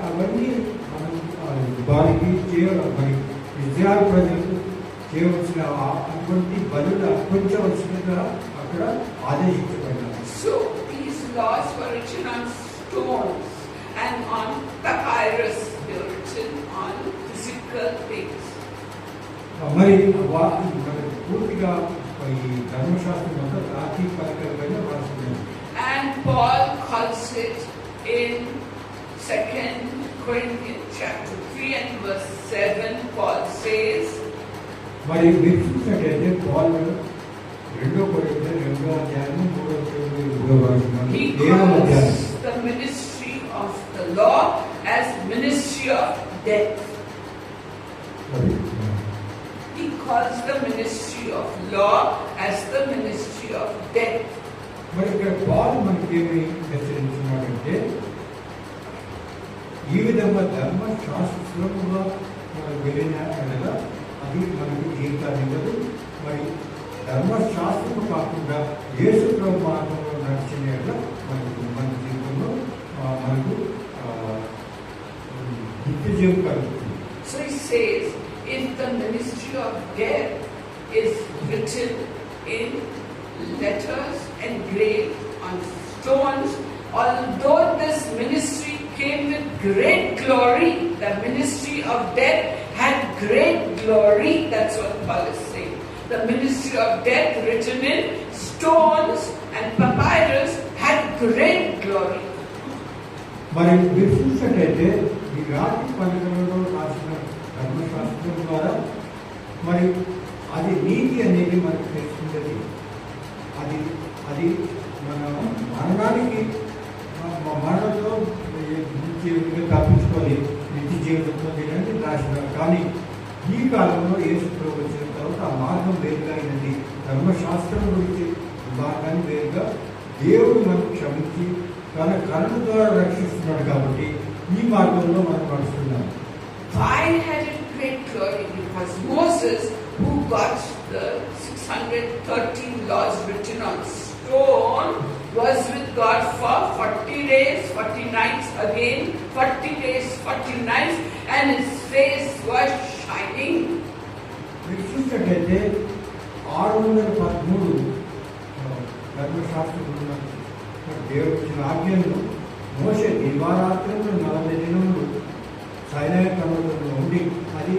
అవన్నీ మనం వారికి మరి ఇజ్రాయెల్ ప్రజలకు చేయవలసిన అటువంటి బలులు అర్పించవలసినగా అక్కడ ఆదేశించబడ్డారు. So these laws were written on stones and on papyrus. They were written on physical things. మరి పూర్తిగా ఈ ధర్మశాస్త్రం అంతా రాతి పలకల పైన రాసుకున్నారు. And Paul calls it in 2 Corinthians chapter 3 and verse 7. Paul says, మరి మీరు చూసినట్లయితే పౌలు 2 కొరింథీయులు 2వ అధ్యాయం 3వ వచనం he 7వ అధ్యాయం calls the ministry of the law as ministry of death. He calls the ministry of law as the ministry of death. మరి ఇక్కడ పౌలు మనకి ఏమి హెచ్చరించున్నాడంటే ఈ విధంగా ధర్మశాస్త్రముగా వెళ్ళిన ఎడల అది మనకు జీవితాన్ని ఇవ్వదు. మరి ధర్మశాస్త్రము కాకుండా యేసు ప్రభు మార్గంలో నడిచిన ఎడల మనకు మన జీవితంలో మనకు నిత్య జీవం కలుగుతుంది. So he says, if the ministry of death is written in letters engraved on stones, although this ministry came with great glory, the ministry of death had great glory. That's what Paul is saying. The ministry of death written in stones and papyrus had great glory. మరి మీరు చూసినట్లయితే ఈ రాతి పలకలలో రాసిన ధర్మశాస్త్రం ద్వారా మరి అది నీతి అనేది మనకు తెలుసుకుంటుంది. అది అది మన మరణానికి మరణంలో తప్పించుకొని నిత్య జీవితంతో తినండి రాసినారు. కానీ ఈ కాలంలో యేసు ప్రభు వచ్చిన తర్వాత ఆ మార్గం వేరుగా అయినది. ధర్మశాస్త్రం గురించి మార్గాన్ని వేరుగా దేవుడు మనకు క్షమించి తన కరుణ ద్వారా రక్షిస్తున్నాడు. కాబట్టి ఈ మార్గంలో మనం నడుస్తున్నాం. Why had it great glory? Because Moses, who got the 613 laws written on stone, was with God for 40 days, 40 nights, again 40 days, 40 nights, and his face was shining. మీరు చూసినట్లయితే 613 ధర్మశాస్త్రం దేవుడు ఇచ్చిన ఆజ్ఞలను మోషే దివారాత్రులు 40 దినములు సైనాయి పర్వతంలో ఉండి అది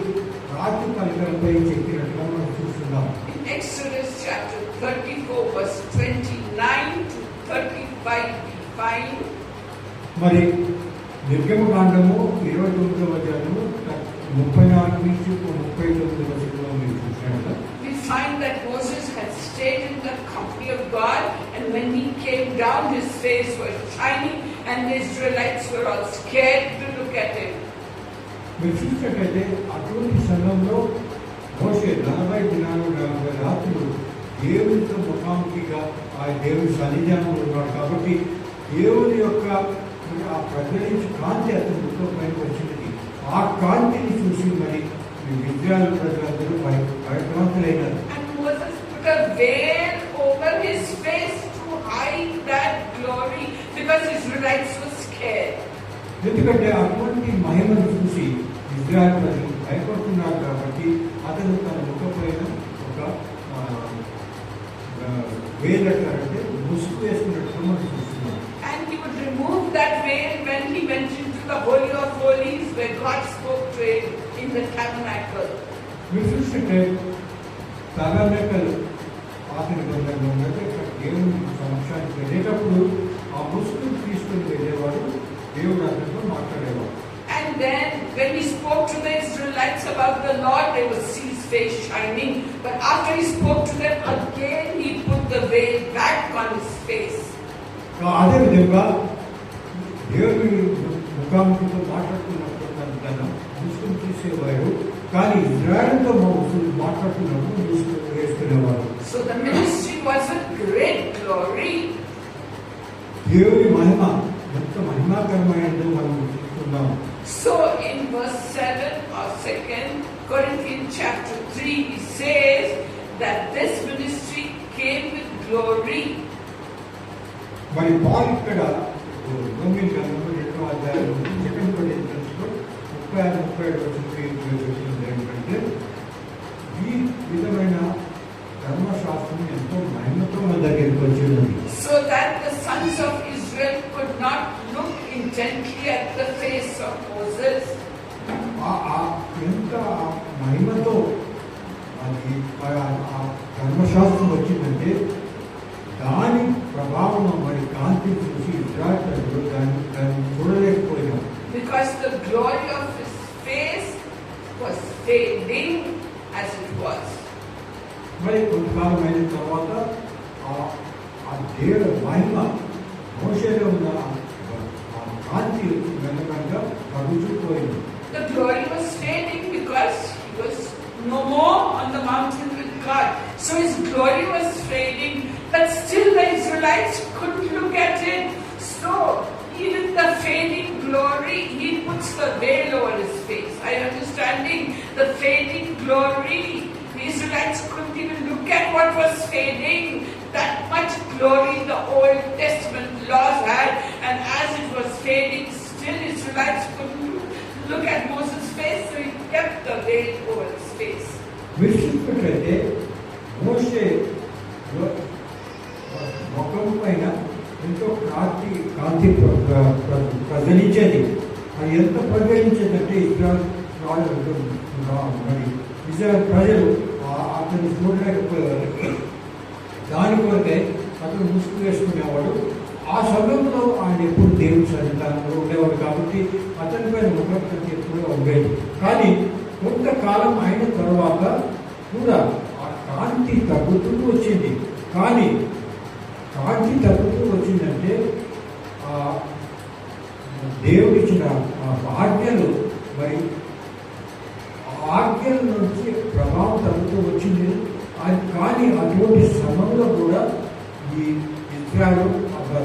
రాతి పలకలపై చెప్పినట్టుగా మనం చూస్తున్నాం. In Exodus chapter 34 verse 29 to 35 we find, మరి నిర్గమకాండము 29వ అధ్యాయము 34 నుంచి 39 వచనంలో మీరు చూసినట్లుగా we find that Moses had stayed in the company of God, and when he came down his face was shining and the Israelites were all scared to look at him. మీరు చూసినట్టయితే అటువంటి సమయంలో మోషే 40 దినాలు 40 రాత్రులు దేవునితో ముఖాముఖిగా ఆ దేవుని సన్నిధానంలో ఉన్నాడు కాబట్టి దేవుని యొక్క ఆ ప్రజ్వలించి కాంతి అతని ముఖం పైన వచ్చినది. ఆ కాంతిని చూసి మరి ఇశ్రాయేలు ప్రజలందరూ భయభ్రాంతులైనారు. And Moses put a veil over his face to hide that glory because Israelites were scared. ఎందుకంటే అటువంటి మహిమను చూసి ఇశ్రాయేలు ప్రజలు భయపడుతున్నారు కాబట్టి అతను తన ముఖ పైన ఒక వేలంటే ముసుగు వేసుకున్నట్టు మనం చూస్తున్నాం. And he would remove that veil when he went into the Holy of Holies where God spoke to him in the tabernacle. మీరు చూస్తుంటే తాబర్నాకల్ పాత నిబంధనలో ఉన్నది దేవుని సమక్షానికి వెళ్ళేటప్పుడు ఆ ముసుగును తీసుకుని వెళ్ళేవాడు, దేవుడు అతనితో మాట్లాడేవాడు. And then when he spoke to the Israelites about the Lord, they would see his face shining. But after he spoke to them again, he put the veil back on his face. అదేవిధంగా దేవుని ముఖాముఖితో మాట్లాడుతున్నప్పుడు తన ముసుగును తీసేవాడు, కానీ ఇజ్రాయెల్తో మాట్లాడుతున్నప్పుడు ముసుగు వేసుకునేవాడు. So the ministry was a great glory. దేవుని మహిమ ఎంత మహిమాకరమైనదో మనం చూస్తున్నాం. So in verse 7 or 2 Corinthians chapter 3, he says that this ministry came with glory. మరి పాల్ ఇక్కడ రోమన్ గ్రంథంలో 2వ అధ్యాయం 2 కొరింథీయులకు 36-37 వచనంలో ఏంటంటే ఈ విధమైన ధర్మశాస్త్రం ఎంతో మహిమతో మన దగ్గరికి వచ్చింది. So that the sons of Israel could not look intently at the face of Moses. ఎంత మహిమతో అది ధర్మశాస్త్రం వచ్చిందంటే దాని ప్రభావం మరి కాంతి చూసి ఇజ్రాయెలు దాన్ని చూడలేకపోయినాం. Because the glory of his face was fading as it was. మరి కొంతకాలం అయిన తర్వాత ఆ దేవుని మహిమ మోషేలో ఉన్న ఆ కాంతి వెనకంగా తగ్గుచుపోయింది. The glory was fading because he was no more on the mountain with God. So his glory was fading, but still the Israelites couldn't look at it. So even the fading glory, he puts the veil over his face. Are you understanding? The fading glory, the Israelites couldn't even look at what was fading. That much glory the Old Testament laws had, and as it was fading, still Israelites couldn't look at Moses' face, so he kept the veil over his face. మీరు చూసినట్లయితే మోషే ముఖం పైన ఎంతో కాంతి ప్రజ్వలించేది. అది ఎంత ప్రజ్వలించేదంటే Israel ప్రజలు అతన్ని చూడలేకపోయేవారు. దాని కొరకే అతను ముసుగు వేసుకునేవాడు. ఆ సమయంలో ఆయన ఎప్పుడు దేవుని సన్నిధానంలో ఉండేవాడు కాబట్టి అతని పైన ముఖం ఎప్పుడూ ఉండేది. కానీ కొంతకాలం అయిన తర్వాత కూడా ఆ కాంతి తగ్గుతూ వచ్చింది. కానీ కాంతి తగ్గుతూ వచ్చిందంటే దేవుడిచ్చిన ఆజ్ఞలు మరి ఆజ్ఞల నుంచి ప్రభావం తగ్గుతూ వచ్చింది. కానీ అటువంటి సమయంలో కూడా ఈ ఇజ్రాయెలు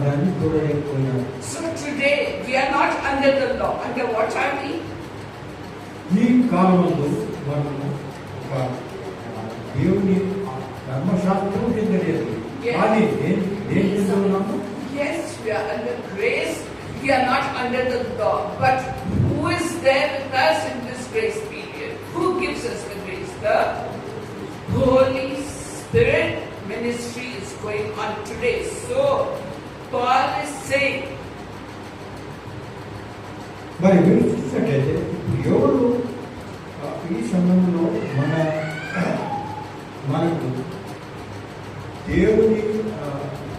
దాన్ని చూడలేకపోయినారు. So today we are not under the law. Under what are we? ఈ కాలంలో మనము ఒక దేవుని ధర్మశాస్త్రం చెందలేదు. కానీ ఏం చెందుతున్నాము? Yes, we are under grace. We are not under the law. But who is there with us in this grace period? Who gives us the grace? The Holy Spirit ministry is going on today. So Paul is saying, మరి మీరు చూసినట్లయితే ఎవరు ఈ సమయంలో మనకు దేవుని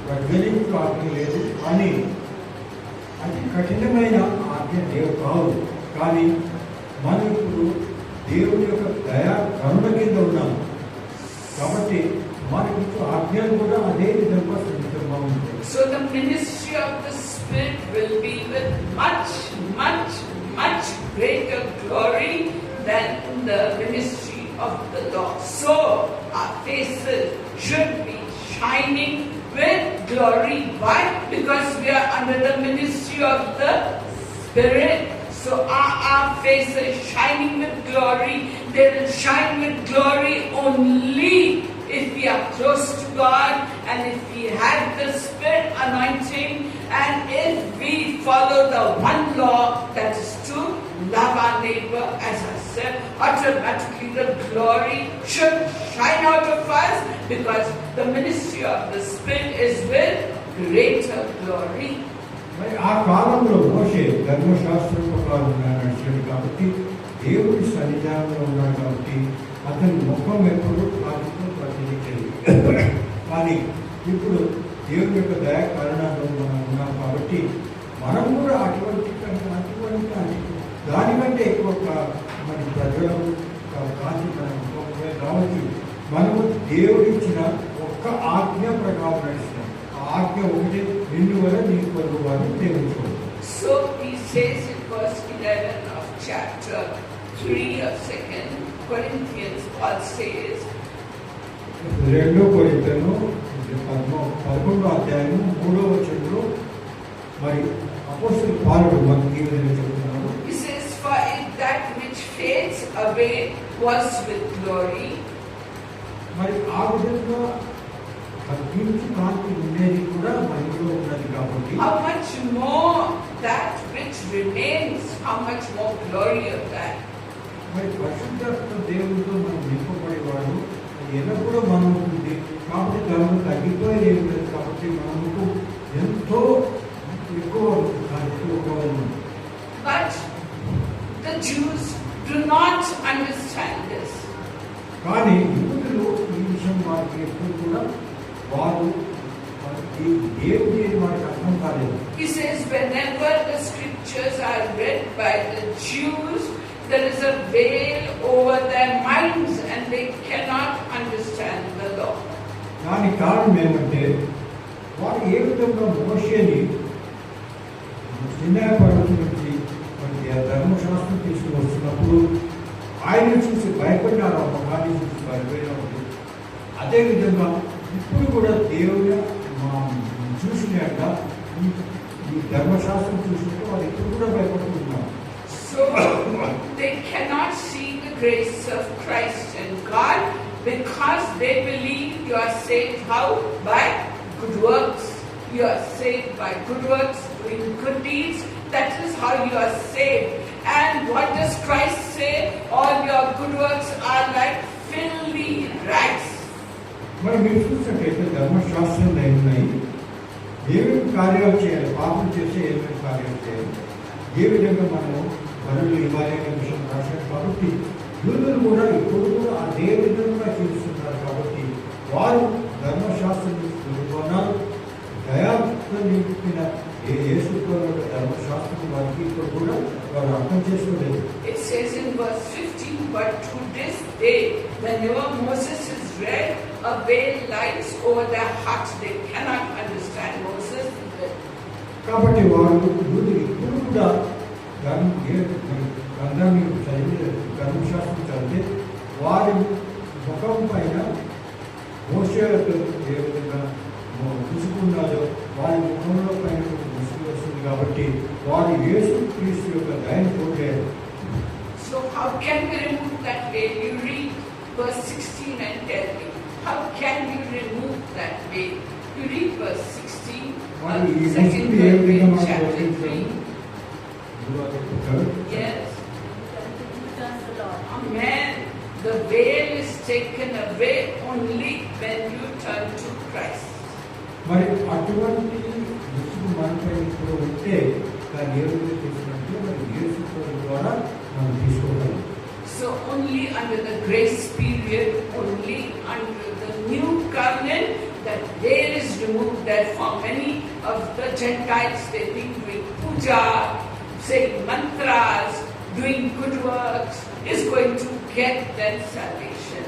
ప్రజ్వలింపు ఆజ్ఞ లేదు, కానీ అది కఠినమైన ఆజ్ఞ కాదు. కానీ మనం ఇప్పుడు దేవుని యొక్క దయా కరుణ కింద ఉన్నాము కాబట్టి మనకి ఆజ్ఞలు కూడా అదే విధంగా సున్నితంగా ఉంటాయి. so the ministry of the Spirit will be with much, much, much greater glory than the ministry of the law. So our faces should be shining with glory. Why? Because we are under the ministry of the Spirit. So our faces shining with glory. They will shine with glory only if we are close to God and if we have the Spirit anointing and if we follow the one law, that is to love our neighbor as ourselves. Automatically the glory should shine out of us because the ministry of the Spirit is with greater glory. మరి ఆ కాలంలో మోషే ధర్మశాస్త్రం ప్రకారం నడిచాడు కాబట్టి దేవుడి సన్నిధానంలో ఉన్నాడు కాబట్టి అతని ముఖం ఎప్పుడు కాలుతో ప్రతినిధించేది. కానీ ఇప్పుడు దేవుని యొక్క దయ కారణంలో మనం ఉన్నాం కాబట్టి మనం కూడా అటువంటి దానికంటే ఎక్కువ మరి ప్రజలు కాంతి మన ముఖంపై రావచ్చు. మనము దేవుడు ఇచ్చిన ఒక్క ఆజ్ఞ ప్రకారం నడుస్తున్నాం. ఆ ఆజ్ఞ ఒకటి నిన్ను వల్ల నీ కొరకు వారిని ప్రేమించుకోవాలి. So he says in verse 11 of chapter 3 of 2 Corinthians, Paul says, 2 కొరింథీయులు 11వ అధ్యాయం 3వ వచనంలో మరి అపోస్తలుడు పౌలు మనకి ఈ విధంగా చెప్తున్నాడు. he says, for if that which fades away was with glory, మరి ఆ విధంగా అగ్నికి కాంతి ఉండేది కూడా మనలో ఉన్నది కాబట్టి how much more that which remains, how much more glory of that. మరి పరిశుద్ధాత్మ దేవుడితో మనం నింపబడేవాడు ఎల్లప్పుడూ మనం ఉంటుంది కాబట్టి దానిలో తగ్గిపోయేది ఏమి లేదు కాబట్టి మనకు ఎంతో ఎక్కువ కావాలి. But the Jews do not understand this. కానీ యూదులు ఈ విషయం వారికి ఎప్పుడు కూడా వారు ఈ దేవుడి వారికి అర్థం కాలేదు. He says whenever the scriptures are read by the Jews, there is a veil over their minds and they cannot understand the law. దాని కారణం ఏమంటే వారు ఏ విధంగా మోషేని సినాయి పర్వతం నుంచి ధర్మశాస్త్రం తీసుకుని వస్తున్నప్పుడు ఆయన చూసి భయపడినారు, ఆ ముఖాన్ని చూసి భయపడినప్పుడు అదేవిధంగా ఇప్పుడు కూడా దేవుడు చూసినాక ఈ ధర్మశాస్త్రం చూసినట్టు వాళ్ళు ఇప్పుడు కూడా భయపడుతున్నారు. So they cannot see the grace of Christ and God because they believe you are saved how? By good works. You are saved by good works, doing good deeds. That is how you are saved. And what does Christ say? All your good works are like filthy rags. మరి మీరు చూసినట్టయితే ధర్మశాస్త్రంలో ఏమున్నాయి, ఏమేమి కార్యాలు చేయాలి, పాపం చేస్తే ఏమేమి కార్యాలు చేయాలి, ఏ విధంగా మనము పనులు ఇవ్వాలి అనే విషయం రాశారు. కాబట్టి యూదులు కూడా ఇప్పుడు కూడా అదే విధంగా చూస్తున్నారు. కాబట్టి వారు ధర్మశాస్త్రం చదువుకున్నారు. దయాతో నింపిన యేసుక్రీస్తు ధర్మశాస్త్రం వారికి ఇప్పుడు కూడా వారు అర్థం చేసుకోలేదు. It says in verse 15, but to this day, whenever Moses is read, a veil lies over their hearts. They cannot understand Moses. కాబట్టి వారు యూదులు ఇప్పుడు కూడా గ్రంథాన్ని చదివి ధర్మశాస్త్రం చదివితే వారి ముఖం పైన మోషే ఏ విధంగా ముసుకున్నారో వారి ముఖంలో పైన ముసుగు వస్తుంది. కాబట్టి వారు యేసు క్రీస్తు యొక్క దయను చూడలేరు. So how can we remove that veil? You read verse 16 and tell me. How can you remove that veil? You read verse 16 వారు of ఈ 2 ముసుగు ఏ విధంగా Corinthians మనం chapter 3. Yes. Amen. The veil is taken away only when you turn to Christ. మరి అటువంటి ముసుగు మనపై ఇప్పుడు ఉంటే దాన్ని ఏ విధంగా తీసుకుంటే మరి యేసు ద్వారా మనం తీసుకోగలం. So only under the grace period, only under the new covenant, that veil is removed. Therefore, many of the Gentiles, they think doing puja, saying mantras, doing good works is going to get them salvation.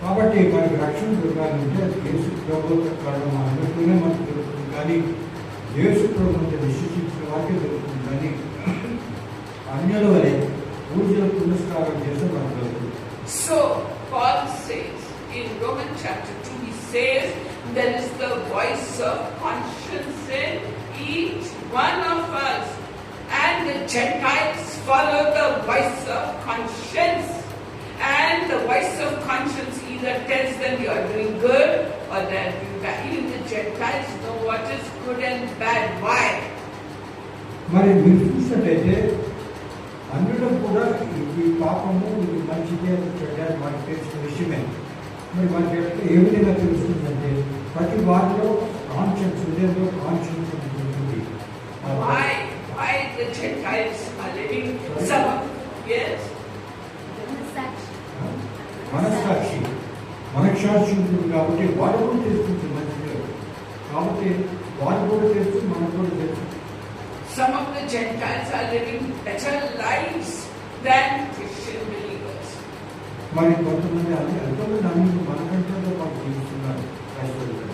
కాబట్టి మనకి రక్షణ దొరకాలంటే యేసు ప్రభువు కారణం అందరితోనే మనకు దొరుకుతుంది. కానీ యేసు ప్రభువుని విశ్వసించిన వారికి దొరుకుతుంది. కానీ అన్యుల వలె పూజలు పురస్కారం చేస్తే మనకు దొరుకుతుంది. So, Paul says in Romans chapter 2, he says, there is the voice of conscience in each one of us. And the Gentiles follow the voice of conscience. And the voice of conscience either tells them you are doing good or they are doing bad. Even the Gentiles know what is good and bad. Why? మరి మీరు చూసినట్టయితే అన్యులకు కూడా ఈ పాపము ఇది మంచిదే చెడ్డని మనకు తెలిసిన విషయమే. మరి మనకి ఏ విధంగా తెలుస్తుందంటే ప్రతి వారిలో కాన్షియన్స్ హృదయంలో కాన్షియన్స్ ఉంటుంది. Why the Gentiles are living some of, yes? మనస్సాక్షి ఉంటుంది కాబట్టి వాడు కూడా తెలుస్తుంది మంచిదే. కాబట్టి వాడు కూడా తెలుసు, మనకు కూడా తెలుసు. Some of the Gentiles are living better lives than Christian believers. మరి కొంతమంది ఎంతోమంది అన్ని మనకంటే మాకు తెలుస్తున్నారు క్రైస్తవులు.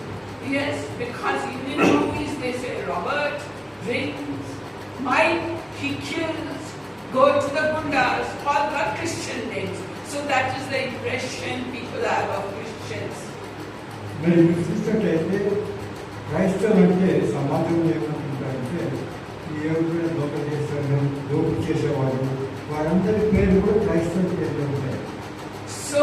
Yes, because even in movies they say Robert drinks, Mike he kills, go to the gundas, all the Christian names. So that is the impression people have of Christians. మరి మీరు చూసినట్టయితే క్రైస్తవులు అంటే సమాజంలో ఏమంటుంటారంటే ఎవరైనా దోపిడీ చేస్తారు, దోపిడీ చేసేవాళ్ళు, వారందరి పేరు కూడా క్రైస్తవ పేర్లు ఉంటాయి. So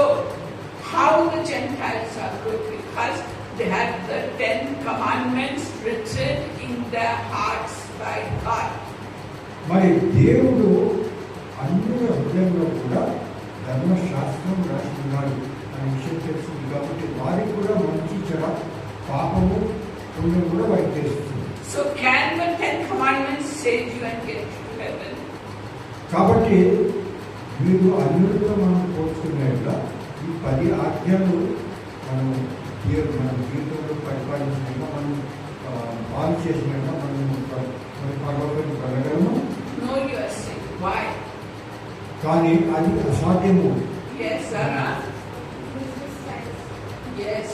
how the Gentiles are good? Because they have the 10 commandments written in their hearts by God. మరి దేవుడు అన్యుల హృదయంలో కూడా ధర్మశాస్త్రం రాసి ఉన్నాడు అనే విషయం తెలుస్తుంది. కాబట్టి వారికి కూడా మంచి చెడ పాపము పుణ్యం కూడా వారికి తెలుస్తుంది. So can the 10 commandments save you and get you to heaven? కాబట్టి మీరు అన్యులతో మనం పోల్చుకునేట్లా ఈ 10 ఆజ్ఞలు మనం జీవితంలో పరిపాలించినాక మనం పాలు చేసినాక మనం పర్వతం కలగలము. No, you are sick. Why? కానీ అది అసాధ్యము. Yes, Sarah. Yes.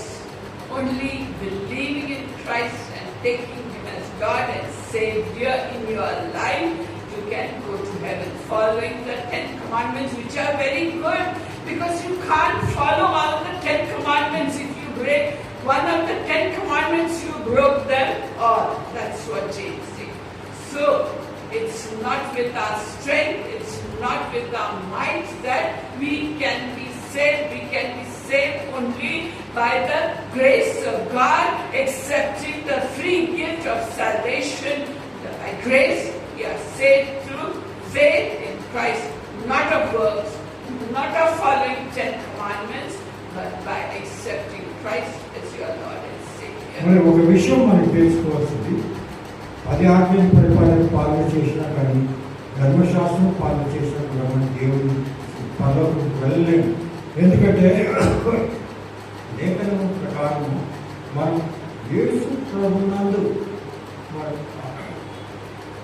Only believing in Christ and taking Him as God and Savior in your life, you can go to heaven. Following the 10 commandments, which are very good, because you can't follow all the 10 commandments. If you break one of the 10 commandments, you broke them all. That's what James said. So, it's not with our strength, it's not with our might that we can be saved. We can be saved only by the grace of God, accepting the free gift of salvation. By grace, we are saved through faith in Christ, not of works, not of following 10 commandments, but by accepting Christ as your Lord and Savior. మరి ఒక విషయం మనం తెలుసుకోవాల్సింది, 10 ఆజ్ఞల పరిపాలన పాలన చేసినా కానీ ధర్మశాస్త్రం పాలన చేసినా కూడా మన దేవుడు పరలోకం వెళ్ళలేము. ఎందుకంటే లేఖనం ప్రకారం మనం యేసు ప్రభునందు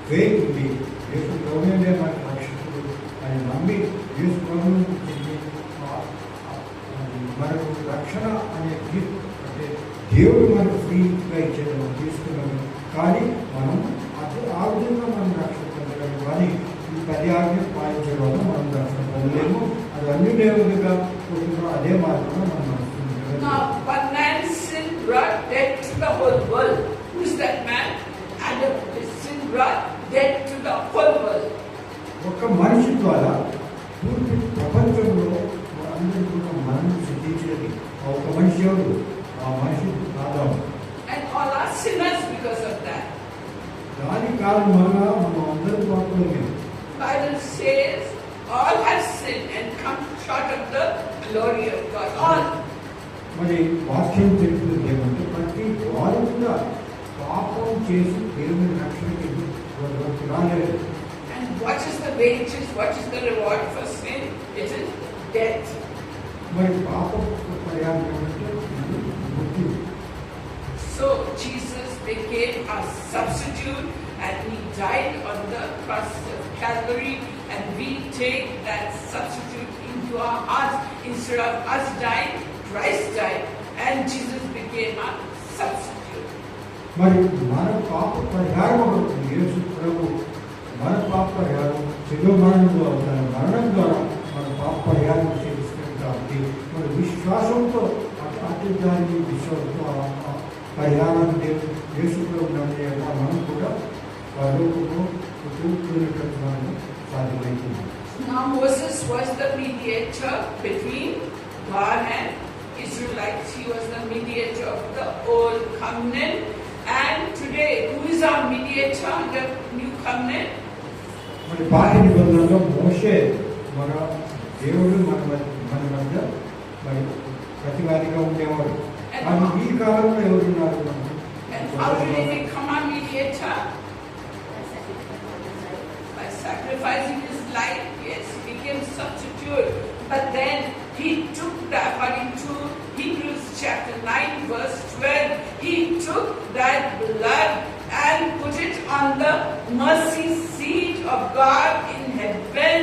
ఫెయిత్ ఉంది, యేసు ప్రభునే మనకు రక్షకుడు అని నమ్మి యేసు ప్రభుని మనకు రక్షణ అనే గిఫ్ట్ అంటే దేవుడు మనకు ఫ్రీగా ఇచ్చేది మనం తీసుకున్నాము. కానీ మనం అది ఆ విధంగా మనం రక్షణ పొందగలము. కానీ ఈ 10 ఆజ్ఞలు పాటించడం వల్ల మనం రక్షణ పొందలేము. అది అన్ని దేవుడిగా అదే మార్గంలో మనం నడుస్తుంది. Now, one man's sin brought death to the whole world. Who is that man? Adam. His sin brought death to the whole world. ఒక మనిషి ద్వారా పూర్తి ప్రపంచంలో అందరూ కూడా మనం సిద్ధించేది ఒక మనిషి ఎవరు? ఆ మనిషి ఆదాము. And all are sinners because of that. దాని కారణంగా మనం అందరూ పాపమే. Bible says all have sinned and come short of the glory of God. All. మరి వాక్యం చెప్తుంది ఏమంటే ప్రతి వారు కూడా పాపం చేసి దేవుని రక్షణకి రాలేదు. And what is the wages? What is the reward for sin? It is death. మరి పాపం పరిహారం ఏమంటే మృత్యు. So Jesus became our substitute and He died on the cross of Calvary, and we take that substitute into our hearts. Instead of us dying, Christ died and Jesus became our substitute. మరి మన పాప పరిహారం అవుతుంది. యేసు ప్రభు మన పాప పరిహారం శిలువ మరణం ద్వారా తన మరణం ద్వారా మన పాప పరిహారం చేస్తుంది కాబట్టి మన విశ్వాసంతో అటు దాన్ని విశ్వాసంతో పరిహారం యేసు ప్రభు నమ్మేలా మనం కూడా పరలోకము కూర్చునేటట్టు మనము సాధ్యమవుతుంది. Now Moses was the mediator between God and Israelites. He was the mediator of the old covenant. And today, who is our mediator under new covenant? మరి పాత నిబంధనలో మోషే మన దేవుడు మన మధ్య మరి ప్రతివాదిగా ఉండేవాడు. కానీ ఈ కాలంలో ఎవరున్నారు? And how did he become our mediator? By sacrificing his life. Yes, he became substitute. But then he took that, according to Hebrews chapter 9 verse 12, he took that blood and put it on the mercy seat of God in heaven.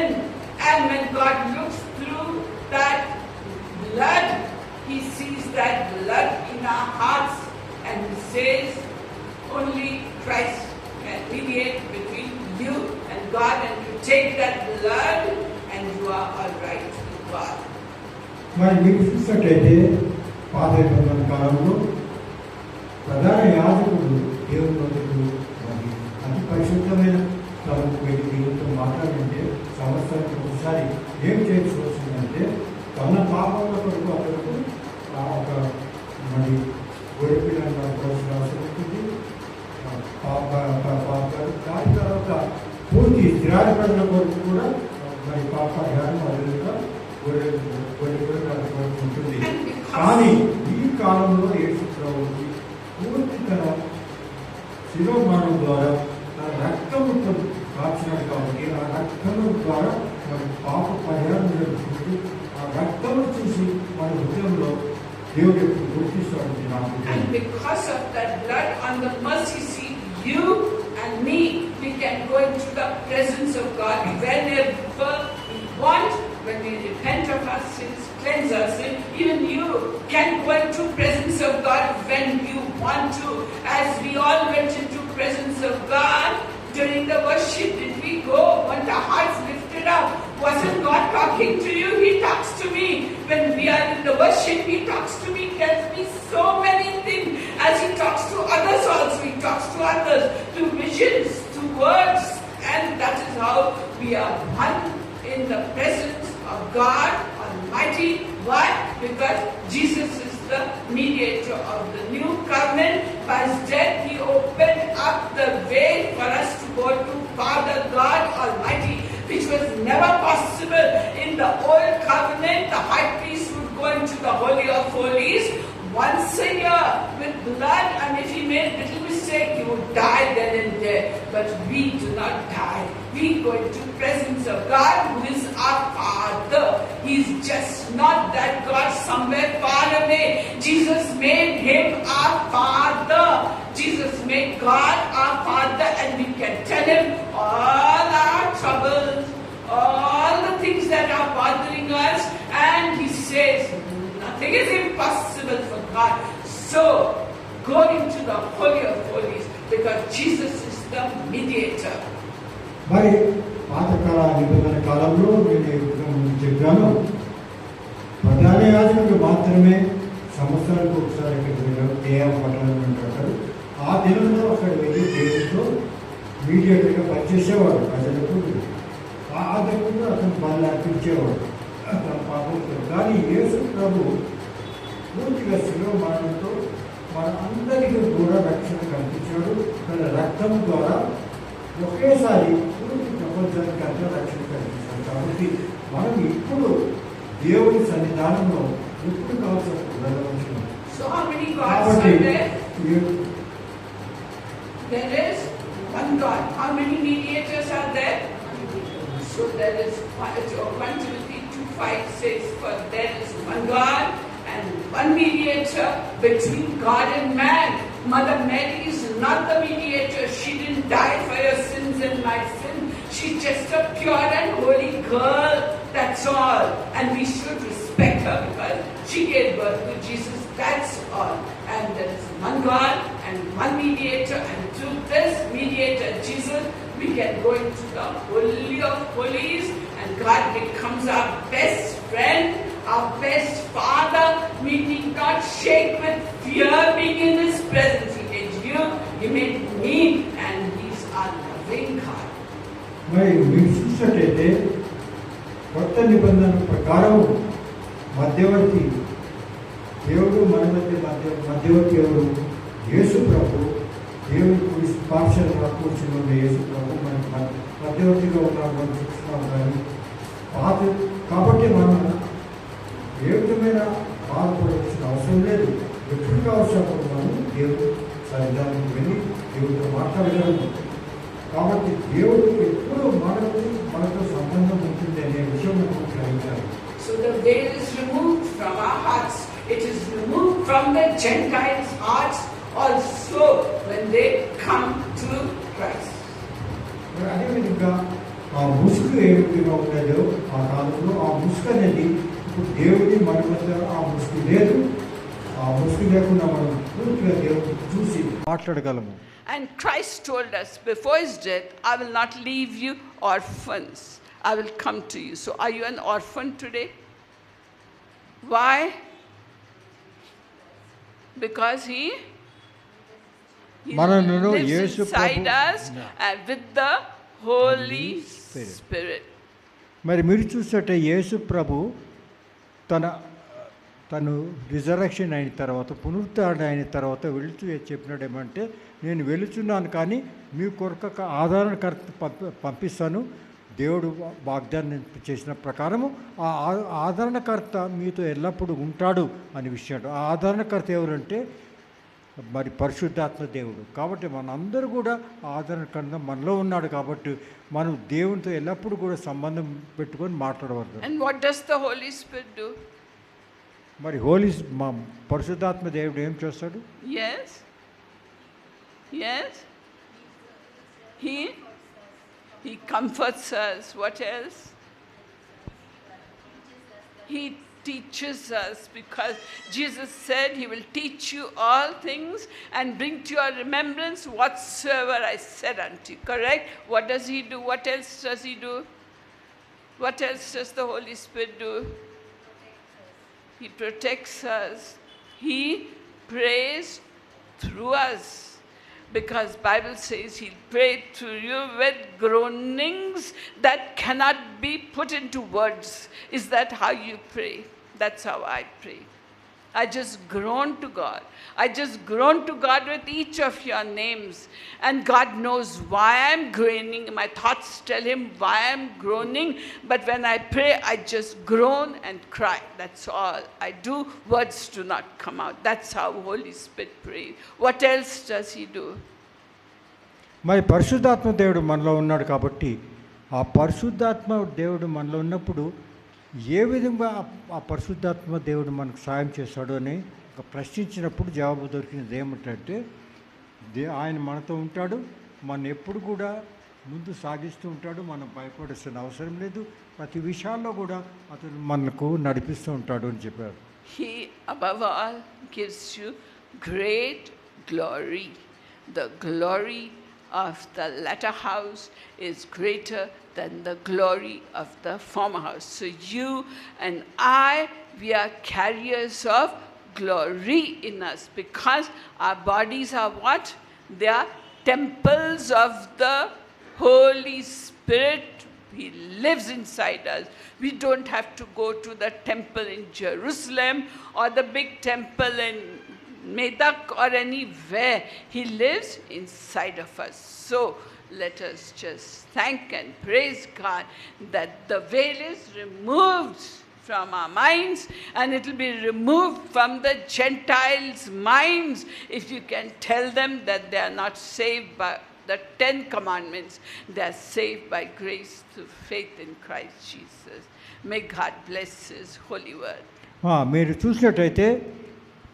And when God looks through that blood, he sees that blood in our hearts and he says, only Christ can mediate between you and God, and you take that blood and you are all right with God. మరి మీకు చూసినట్లయితే పాత నిబంధన కాలంలో ప్రధాన యాజకుడు దేవుని వద్దకు మరి అతి పరిశుద్ధమైన స్థలంకు వెళ్ళి దేవునితో మాట్లాడంటే సంవత్సరానికి ఒకసారి ఏం చేసుకోవాల్సిందంటే తన పాపంలో కొరకు అతనికి ఒక మరి గొడవపిల్లని అనుకోవాల్సిన అవసరం ఉంటుంది. దాని తర్వాత పూర్తి స్థిరాధిపతుల కొరకు కూడా మరి పాపరిహారం అదుగా ఉంటుంది. కానీ ఈ కాలంలో యేసు ప్రభువుకి పూర్తి తన శిరోమానం ద్వారా తన రక్తము కాచినాడు కాబట్టి ఆ రక్తము ద్వారా మన పాప పరిహారం జరుగుతుంది. ఆ రక్తము చూసి మన హృదయంలో దేవుడు ఎప్పుడు గుర్తిస్తాడు. And because of that blood on the mercy seat, you and me, we can go into the presence of God whenever we want. When we repent of our sins, cleanse our sin, even you can go into presence of God when you want to. As we all went into presence of God during the worship, did we go? Weren't our hearts lifted up? Wasn't God talking to you? He talks to me. When we are in the worship, He talks to me, tells me so many things. As He talks to others also, He talks to others through visions, through words. And that is how we are one in the presence of God Almighty. Why? Because Jesus is the mediator of the new covenant. By His death, He opened up the way for us to go to Father God Almighty, which was never possible in the old covenant. The high priest would go into the Holy of Holies once a year with blood, and if he made little mistake, he would die then and there. But we do not die. We go into presence of God, who is our Father. He's just not that God somewhere far away. Jesus made Him our Father. Jesus made God our Father, and we can tell Him all our troubles, all the things that are bothering us, and He says, nothing is impossible for God. So, go into the Holy of Holies, because Jesus is the mediator. మరి పాతకాల నిబంధన కాలంలో నేను చెప్పాను, ప్రధాన యాజకుడు మాత్రమే సంవత్సరానికి ఒకసారి అక్కడికి వెళ్ళారు. పట్టణం అంటారు. ఆ దినంలో అక్కడ వెళ్ళి దేవుడితో మీడియేటర్గా పనిచేసేవాడు. ప్రజలకు ఆ దేవుడు అతను బలి అర్పించేవాడు తన పాపంతో. కానీ యేసు ప్రభు పూర్తిగా శిలువ మరణంతో మన అందరికీ కూడా రక్షణ కల్పించాడు. తన రక్తం ద్వారా ఒకేసారి పూర్తి ప్రపంచానికి అంతా రక్షణ కల్పించాడు. కాబట్టి మనం ఇప్పుడు దేవుని సన్నిధానంలో ఎప్పుడు కావాల్సిన వెళ్ళవచ్చు. So how many gods are there? There is one God. How many mediators are there? So there is 1 Timothy 2:5 says, for there is one God and one mediator between God and man. Mother Mary is not the mediator. She didn't die for your sins and my sins. She's just a pure and holy girl. That's all. And we should respect her because she gave birth to Jesus. That's all. And there is one God and one mediator, and through this mediator, Jesus, we can go into the Holy of Holies, and God becomes our best friend, our best Father. We need not shake with fear being in His presence. He made you, He made me, and He's our loving God. మరి మీరు చూసినట్టయితే కొత్త నిబంధన ప్రకారం మధ్యవర్తి దేవుడు మన మధ్యవర్తి ఎవరు? యేసు ప్రభు. దేవుడు కుడి పార్శ్వంగా కూర్చుని ఉన్న యేసు ప్రభు మనకి మధ్యవర్తిగా ఉన్నాడు మనం చూస్తున్నాం. కానీ పాత కాబట్టి మనం ఏ విధమైన బాధపడాల్సిన అవసరం లేదు. ఎప్పుడు కావాల్సినప్పుడు మనం దేవుడు సన్నిధానానికి వెళ్ళి దేవుడితో మాట్లాడగలము. కాబట్టి దేవుడు ఎప్పుడు మనతో సంబంధం ఉంటుంది అనే విషయం మనం గ్రహించాలి. So the veil is removed from our hearts. It is removed from the Gentiles' hearts also when they come to Christ. మరి అదేవిధంగా ఆ ముసుగు ఏ విధంగా ఉండేదో ఆ కాలంలో ఆ ముసుగు అనేది ఇప్పుడు దేవుడి మన మధ్య ఆ ముసుగు లేదు. ఆ ముసుగు లేకుండా మనం పూర్తిగా దేవుడిని చూసి మాట్లాడగలము. And Christ told us before His death, I will not leave you orphans. I will come to you. So are you an orphan today? Why? Because He lives inside us and with the Holy Spirit. మరి మీరు చూస్తే యేసు ప్రభు తను resurrection అయిన తర్వాత పునరుద్ధరణ అయిన తర్వాత వెళుతూ చెప్పినాడు ఏమంటే, నేను వెళుచున్నాను కానీ మీ కొరకు ఆదరణకర్త పంపిస్తాను. దేవుడు వాగ్దానం చేసిన ప్రకారము ఆ ఆదరణకర్త మీతో ఎల్లప్పుడూ ఉంటాడు అనే విషయం. ఆ ఆదరణకర్త ఎవరంటే మరి పరిశుద్ధాత్మ దేవుడు. కాబట్టి మనందరూ కూడా ఆదరణకర్త మనలో ఉన్నాడు. కాబట్టి మనం దేవునితో ఎల్లప్పుడూ కూడా సంబంధం పెట్టుకొని మాట్లాడవద్దు. And what does the Holy Spirit do? మరి పరిశుద్ధాత్మ దేవుడు ఏం చేస్తాడు? Yes. He comforts us. What else? He teaches us, because Jesus said He will teach you all things and bring to your remembrance whatsoever I said unto you. Correct? What does He do? What else does He do? What else does the Holy Spirit do? He protects us. He prays through us, because Bible says He'll pray through you with groanings that cannot be put into words. Is that how you pray? That's how I pray. I just groan to God. I just groan to God with each of your names. And God knows why I'm groaning. My thoughts tell Him why I'm groaning. But when I pray, I just groan and cry. That's all I do. Words do not come out. That's how Holy Spirit prays. What else does He do? మరి పరిశుద్ధాత్మ దేవుడు మనలో ఉన్నాడు. కాబట్టి ఆ పరిశుద్ధాత్మ దేవుడు మనలో ఉన్నప్పుడు ఏ విధంగా ఆ పరిశుద్ధాత్మ దేవుడు మనకు సాయం చేస్తాడు అని ప్రశ్నించినప్పుడు జవాబు దొరికినది ఏమిటంటే, ఆయన మనతో ఉంటాడు, మన ఎప్పుడు కూడా ముందు సాగిస్తూ ఉంటాడు. మనం భయపడాల్సిన అవసరం లేదు. ప్రతి విషయాల్లో కూడా అతను మనకు నడిపిస్తూ ఉంటాడు అని చెప్పారు. He above all gives you great glory. The glory of the latter house is greater than the glory of the former house. So you and I, we are carriers of glory in us, because our bodies are what? They are temples of the Holy Spirit. He lives inside us. We don't have to go to the temple in Jerusalem or the big temple in Medak or anywhere. He lives inside of us. So let us just thank and praise God that the veil is removed from our minds, and it will be removed from the Gentiles' minds if you can tell them that they are not saved by the 10 commandments. They are saved by grace through faith in Christ Jesus. May God bless His holy word. మీరు చూసినట్టయితే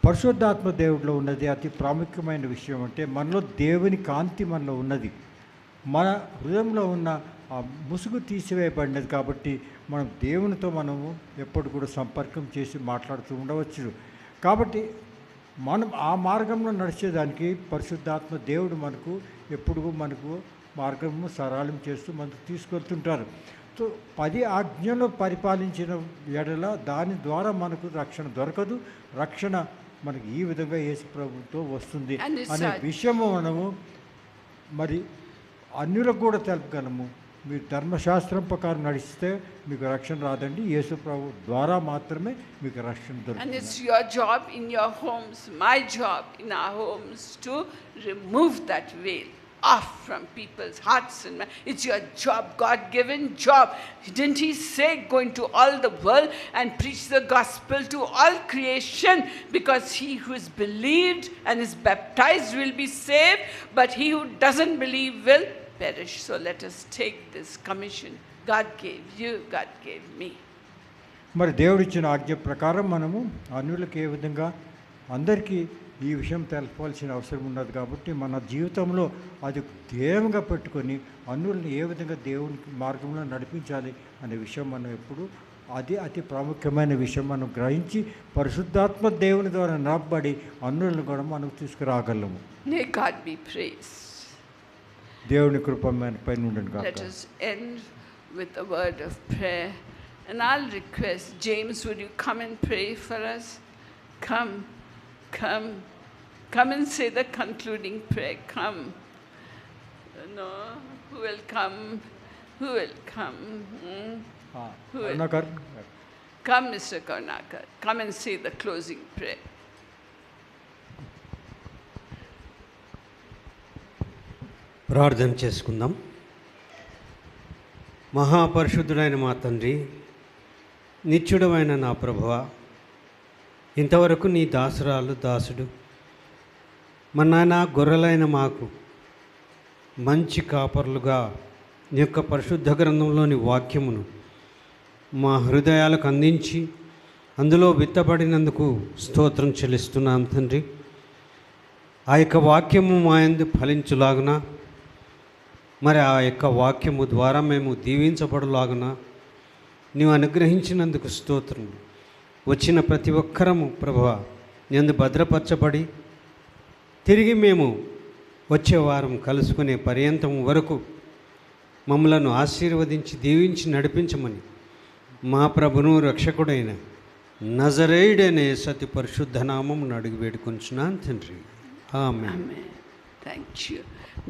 పరిశుద్ధాత్మ దేవుడిలో ఉన్నది అతి ప్రాముఖ్యమైన విషయం. అంటే మనలో దేవుని కాంతి మనలో ఉన్నది. మన హృదయంలో ఉన్న ఆ ముసుగు తీసివేయబడినది. కాబట్టి మనం దేవునితో మనము ఎప్పుడు కూడా సంపర్కం చేసి మాట్లాడుతూ ఉండవచ్చు. కాబట్టి మనం ఆ మార్గంలో నడిచేదానికి పరిశుద్ధాత్మ దేవుడు మనకు ఎప్పుడు మనకు మార్గము సరళం చేస్తూ మనకు తీసుకెళ్తుంటారు. సో 10 ఆజ్ఞలు పరిపాలించిన ఎడల దాని ద్వారా మనకు రక్షణ దొరకదు. రక్షణ మనకి ఈ విధంగా యేసు ప్రభుతో వస్తుంది అనే విషయము మనము మరి అన్యులకు కూడా తెలుపగలము. మీరు ధర్మశాస్త్రం ప్రకారం నడిస్తే మీకు రక్షణ రాదండి. యేసు ప్రభు ద్వారా మాత్రమే మీకు రక్షణ And దొరుకుతుంది. it's your job in your homes, my job in our homes, to remove that veil off from people's hearts and minds. It's your job, God-given job. Didn't he say, go into all the world and preach the gospel to all creation? Because he who is believed and is baptized will be saved, but he who doesn't believe will perish. So let us take this commission. God gave you, God gave me. మరి దేవుడిచ్చిన ఆజ్ఞ ప్రకారం మనము అన్యులకు ఏ విధంగా అందరికీ ఈ విషయం తెలపాల్సిన అవసరం ఉన్నది. కాబట్టి మన జీవితంలో అది ధ్యేయంగా పెట్టుకొని అన్యుల్ని ఏ విధంగా దేవునికి మార్గంలో నడిపించాలి అనే విషయం మనం ఎప్పుడు అది అతి ప్రాముఖ్యమైన విషయం మనం గ్రహించి పరిశుద్ధాత్మ దేవుని ద్వారా నడపబడి అన్యులను కూడా మనం తీసుకురాగలము. May God be praised. దేవుని కృప మన పైన ఉండండి Let కాక. us end with a word of prayer. And I'll request, James, would you come and pray for us? Come, come, come and say the concluding prayer. Come. No, who will come? Who will come? Who will? Karunakar Come, Mr. Karnakar. Come and say the closing prayer. ప్రార్థన చేసుకుందాం. మహాపరిశుద్ధుడైన మా తండ్రి, నిత్యుడమైన నా ప్రభువా, ఇంతవరకు నీ దాసురాలు దాసుడు మా నాన్న గొర్రెలైన మాకు మంచి కాపర్లుగా నీ యొక్క పరిశుద్ధ గ్రంథంలోని వాక్యమును మా హృదయాలకు అందించి అందులో విత్తబడినందుకు స్తోత్రం చెల్లిస్తున్నాం తండ్రి. ఆ యొక్క వాక్యము మా యందు ఫలించులాగున, మరి ఆ యొక్క వాక్యము ద్వారా మేము దీవించబడులాగున నీవు అనుగ్రహించినందుకు స్తోత్రం. వచ్చిన ప్రతి ఒక్కరము ప్రభువా నీ యందు భద్రపరచబడి తిరిగి మేము వచ్చే వారం కలుసుకునే పర్యంతం వరకు మమ్మలను ఆశీర్వదించి దీవించి నడిపించమని మా ప్రభును రక్షకుడైన నజరేయుడనే సతి పరిశుద్ధ నామమును అడిగి వేడుకొంచున్నాను తండ్రి. ఆమేన్. Amen. Thank you.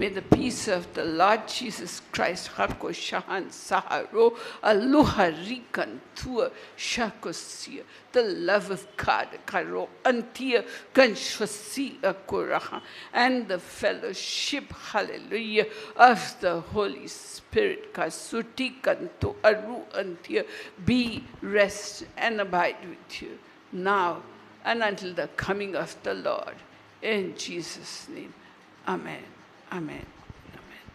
May the peace of the Lord Jesus Christ, Hako Shahan Saharo, Aloha Rikan Tua Shakosia, the love of God, Karo Antia Kanshwasi Akoraha, and the fellowship, hallelujah, of the Holy Spirit, Kasuti Kanto Aru Antia, be, rest, and abide with you now and until the coming of the Lord. In Jesus' name, amen, amen, amen.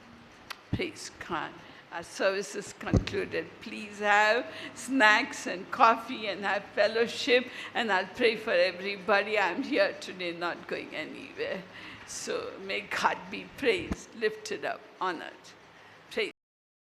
Praise God. Our service is concluded. Please have snacks and coffee and have fellowship, and I'll pray for everybody. I'm here today, not going anywhere. So may God be praised, lifted up, honored.